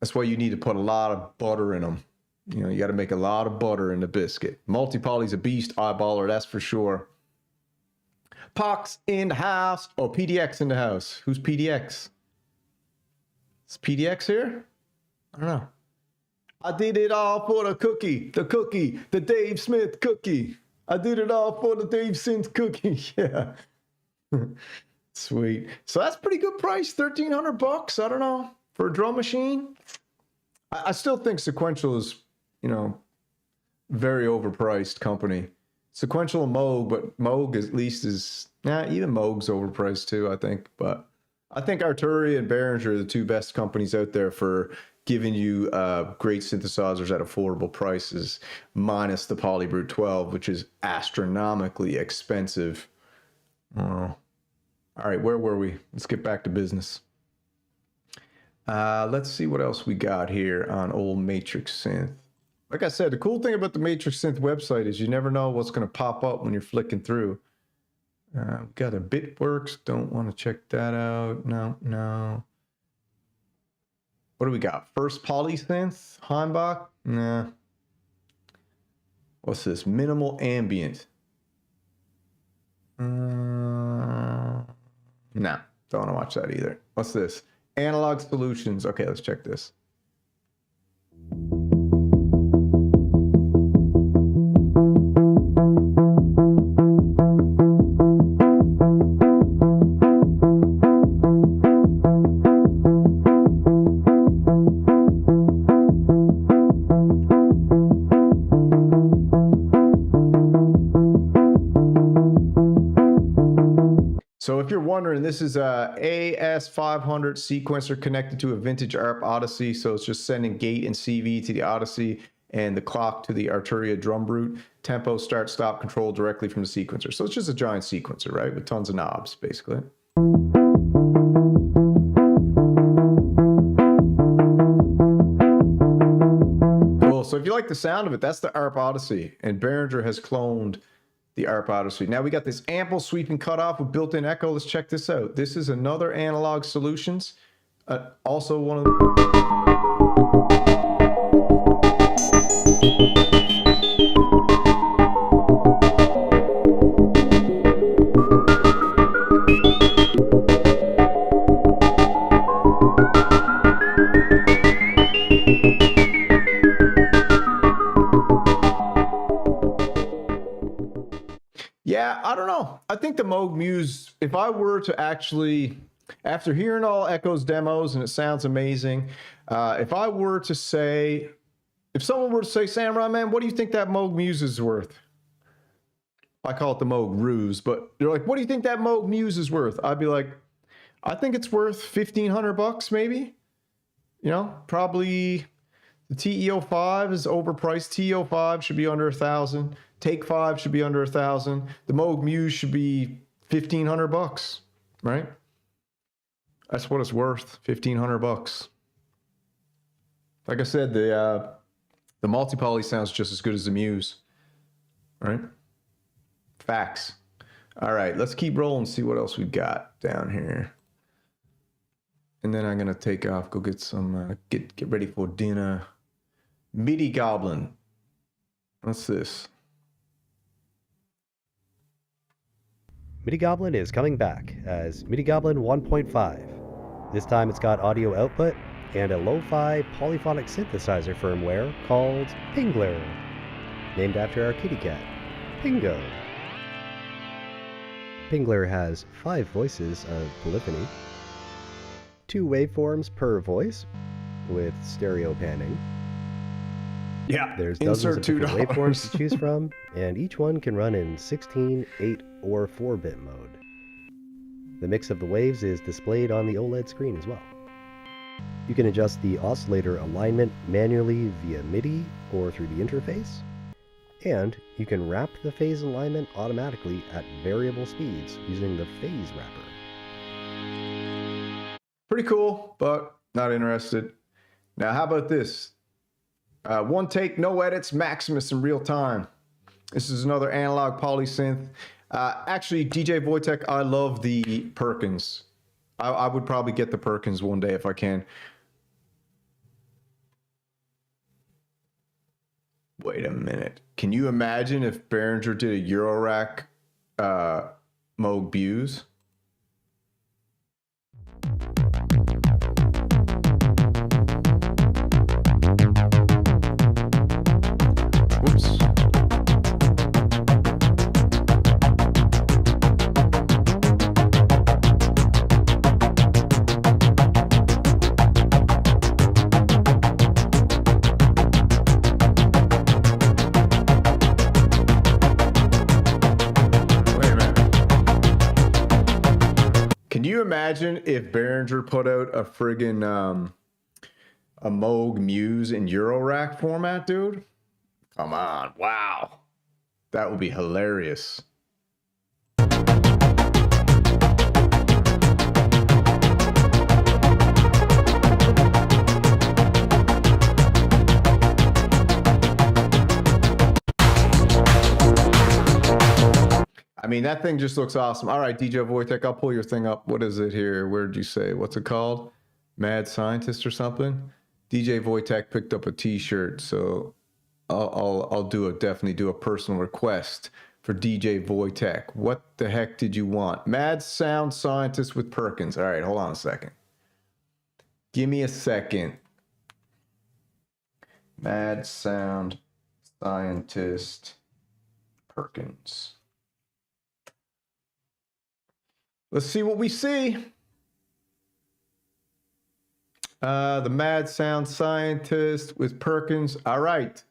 That's why you need to put a lot of butter in them. You know, you got to make a lot of butter in the biscuit. Multipoly's a beast, eyeballer, that's for sure. Pox in the house. Oh, PDX in the house. Who's PDX? Is PDX here? I don't know. I did it all for the cookie, the Dave Smith cookie. I did it all for the Dave Smith cookie. Yeah. Sweet. So that's pretty good price, $1,300. I don't know, for a drum machine. I still think Sequential is, you know, very overpriced company. Sequential and Moog, but Moog at least is, even Moog's overpriced too, I think. But I think Arturia and Behringer are the 2 best companies out there for giving you great synthesizers at affordable prices, minus the Polybrute 12, which is astronomically expensive. All right, where were we? Let's get back to business. Let's see what else we got here on old Matrix Synth. Like I said, the cool thing about the Matrix Synth website is you never know what's going to pop up when you're flicking through. Got a Bitworks. Don't want to check that out. No. What do we got? First Polysynth? Heimbach? Nah. What's this? Minimal Ambient. Nah. Don't want to watch that either. What's this? Analog Solutions. Okay, let's check this. So if you're wondering, this is a AS500 sequencer connected to a vintage ARP Odyssey. So it's just sending gate and CV to the Odyssey and the clock to the Arturia drum brute. Tempo, start, stop, control directly from the sequencer. So it's just a giant sequencer, right? With tons of knobs, basically. Cool. So if you like the sound of it, that's the ARP Odyssey. And Behringer has cloned the ARP Odyssey. Now we got this ample sweeping cutoff with built-in echo. Let's check this out. This is another Analog Solutions. Also one of the... Yeah, I don't know. I think the Moog Muse, if I were to actually, after hearing all Echo's demos, and it sounds amazing, if I were to say, if someone were to say, Samurai Man, what do you think that Moog Muse is worth? I call it the Moog Ruse, but they're like, what do you think that Moog Muse is worth? I'd be like, I think it's worth $1,500 maybe. You know, probably the TE-05 is overpriced. TE-05 should be under 1,000. Take 5 should be under 1,000. The Moog Muse should be $1,500, right? That's what it's worth, $1,500. Like I said, the multi-poly sounds just as good as the Muse, right? Facts. All right, let's keep rolling, see what else we got down here. And then I'm gonna take off, go get some, get ready for dinner. MIDI Goblin. What's this? MIDI Goblin is coming back as MIDI Goblin 1.5. This time it's got audio output and a lo-fi polyphonic synthesizer firmware called Pingler, named after our kitty cat, Pingo. Pingler has 5 voices of polyphony, 2 waveforms per voice with stereo panning. Yeah, there's dozens of different waveforms to choose from, and each one can run in 16, 8, or 4-bit mode. The mix of the waves is displayed on the OLED screen as well. You can adjust the oscillator alignment manually via MIDI or through the interface, and you can wrap the phase alignment automatically at variable speeds using the phase wrapper. Pretty cool, but not interested. Now, how about this? One take, no edits, Maximus in real time. This is another analog polysynth. Actually, DJ Wojtek, I love the Perkins. I would probably get the Perkins one day if I can. Wait a minute. Can you imagine if Behringer did a Eurorack Moog Buse? Whoops. Can you imagine if Behringer put out a friggin' a Moog Muse in Eurorack format, dude? Come on, wow. That would be hilarious. I mean, that thing just looks awesome. All right, DJ Wojtek, I'll pull your thing up. What is it here? Where did you say? What's it called? Mad Scientist or something? DJ Wojtek picked up a t-shirt, so I'll definitely do a personal request for DJ Wojtek. What the heck did you want? Mad Sound Scientist with Perkins. All right, hold on a second. Give me a second. Mad Sound Scientist Perkins. Let's see what we see. The Mad Sound Scientist with Perkins. All right.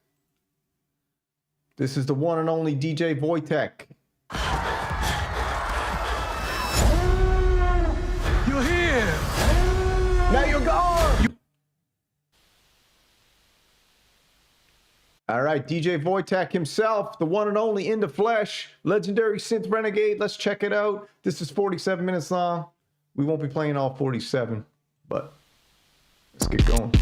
This is the one and only DJ Wojtek. You're here. Now you're gone. All right, DJ Wojtek himself, the one and only in the flesh, legendary Synth Renegade. Let's check it out. This is 47 minutes long. We won't be playing all 47, but let's get going.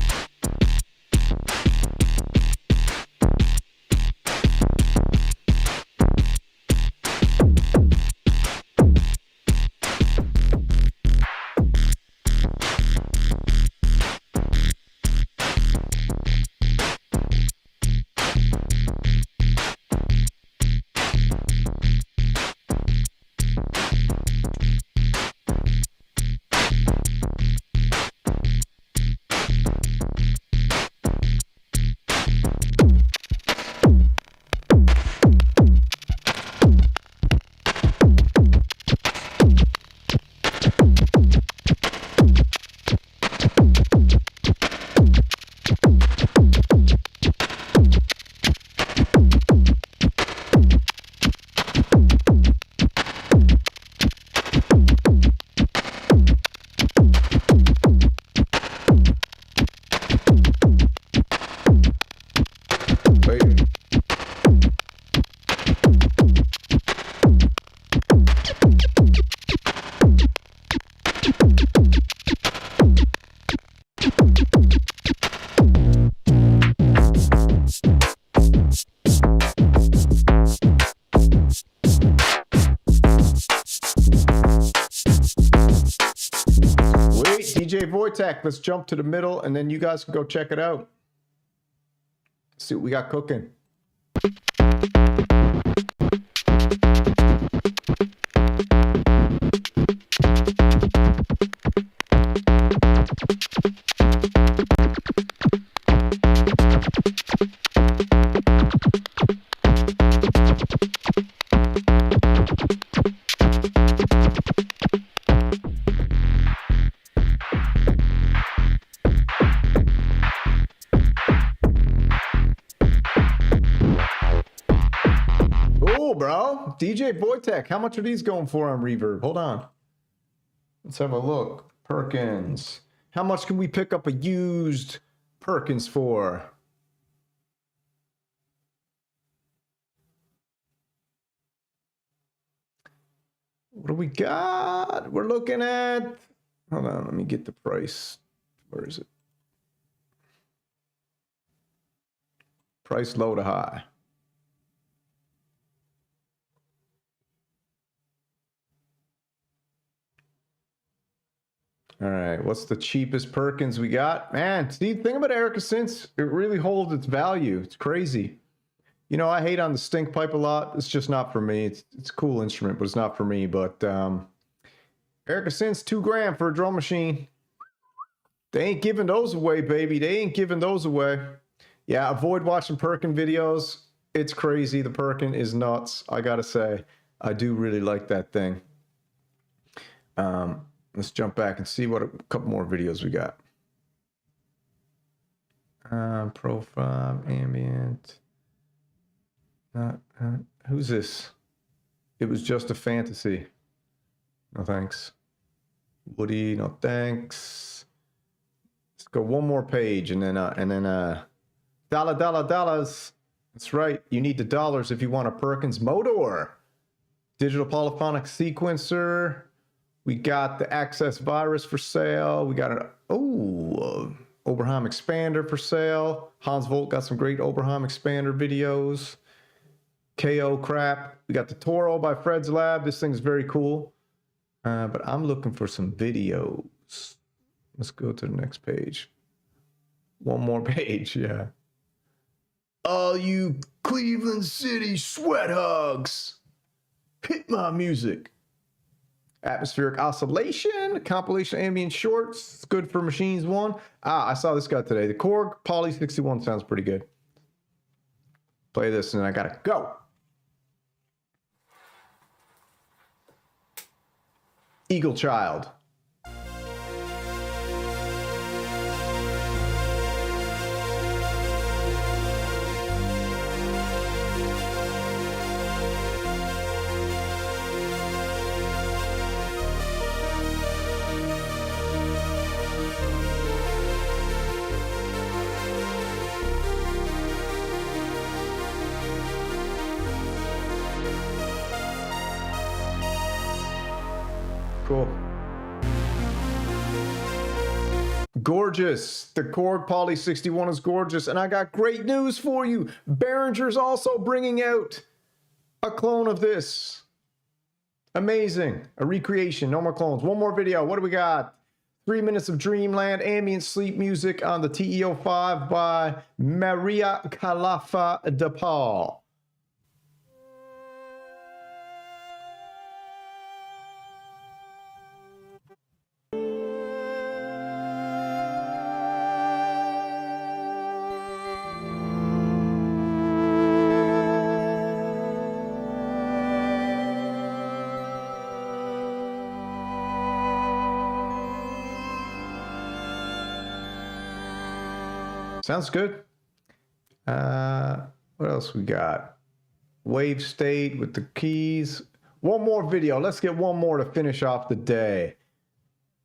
DJ Wojtek, let's jump to the middle and then you guys can go check it out. See what we got cooking. Bro, DJ Wojtek, how much are these going for on Reverb? Hold on. Let's have a look. Perkins. How much can we pick up a used Perkins for? What do we got? We're looking at... Hold on, let me get the price. Where is it? Price low to high. All right, what's the cheapest Perkins we got? Man, see, the thing about Erica Synths, it really holds its value. It's crazy. You know, I hate on the stink pipe a lot. It's just not for me. It's a cool instrument, but it's not for me. But Erica Synths, $2 for a drum machine. They ain't giving those away, baby. They ain't giving those away. Yeah, avoid watching Perkin videos. It's crazy. The Perkin is nuts. I gotta say, I do really like that thing. Let's jump back and see what a couple more videos we got. Profile, ambient. Who's this? It was just a fantasy. No thanks. Woody, no thanks. Let's go one more page and then dollars. That's right. You need the dollars if you want a Perkins motor. Digital polyphonic sequencer. We got the Access Virus for sale. We got an Oberheim expander for sale. Hans Volt got some great Oberheim expander videos. KO crap. We got the Toro by Fred's Lab. This thing's very cool. But I'm looking for some videos. Let's go to the next page. One more page, yeah. All you Cleveland City sweat hugs. Hit my music. Atmospheric Oscillation, compilation ambient shorts. It's good for Machines 1. I saw this guy today. The Korg Poly 61 sounds pretty good. Play this and then I gotta go. Eagle Child. Cool. Gorgeous. The Korg Poly 61 is gorgeous. And I got great news for you. Behringer's also bringing out a clone of this. Amazing. A recreation. No more clones. One more video. What do we got? 3 minutes of dreamland ambient sleep music on the TE-05 by Maria Khalifa de Paul. Sounds good. What else we got? Wave state with the keys. One more video. Let's get one more to finish off the day.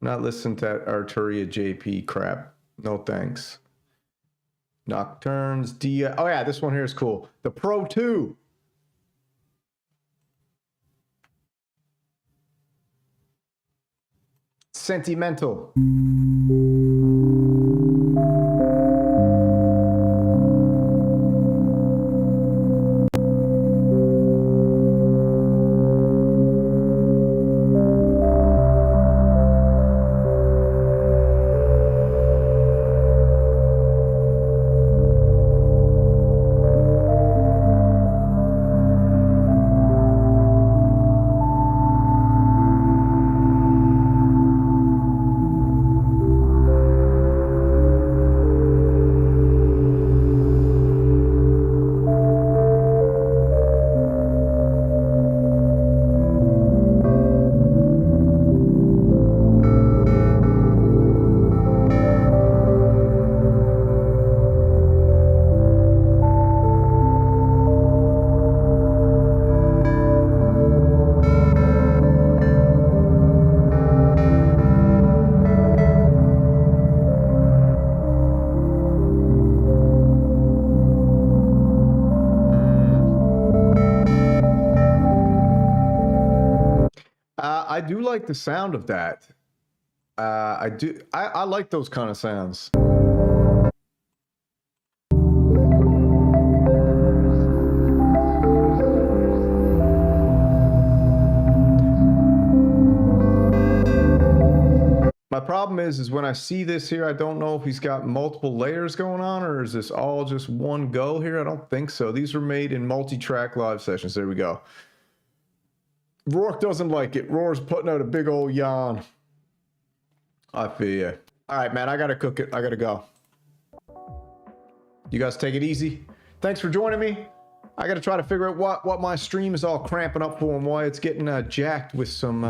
Not listen to that Arturia JP crap. No thanks. Nocturnes, Dia. Oh yeah, this one here is cool. The Pro 2. Sentimental. do like the sound of that. I like those kind of sounds. My problem is when I see this here, I don't know if he's got multiple layers going on, or is this all just one go here? I don't think so. These were made in multi-track live sessions. There we go. Rourke doesn't like it. Roar's putting out a big old yawn. I feel you. All right, man, I gotta cook it. I gotta go. You guys take it easy. Thanks for joining me. I gotta try to figure out what my stream is all cramping up for and why it's getting jacked with some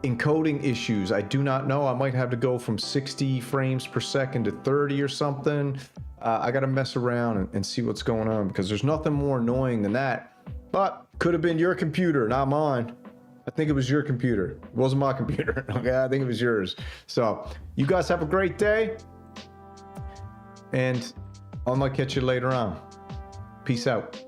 encoding issues. I do not know. I might have to go from 60 frames per second to 30 or something. I gotta mess around and see what's going on, because there's nothing more annoying than that. But could have been your computer, not mine. I think it was your computer. It wasn't my computer. Okay, I think it was yours. So you guys have a great day, and I might catch you later on. Peace out.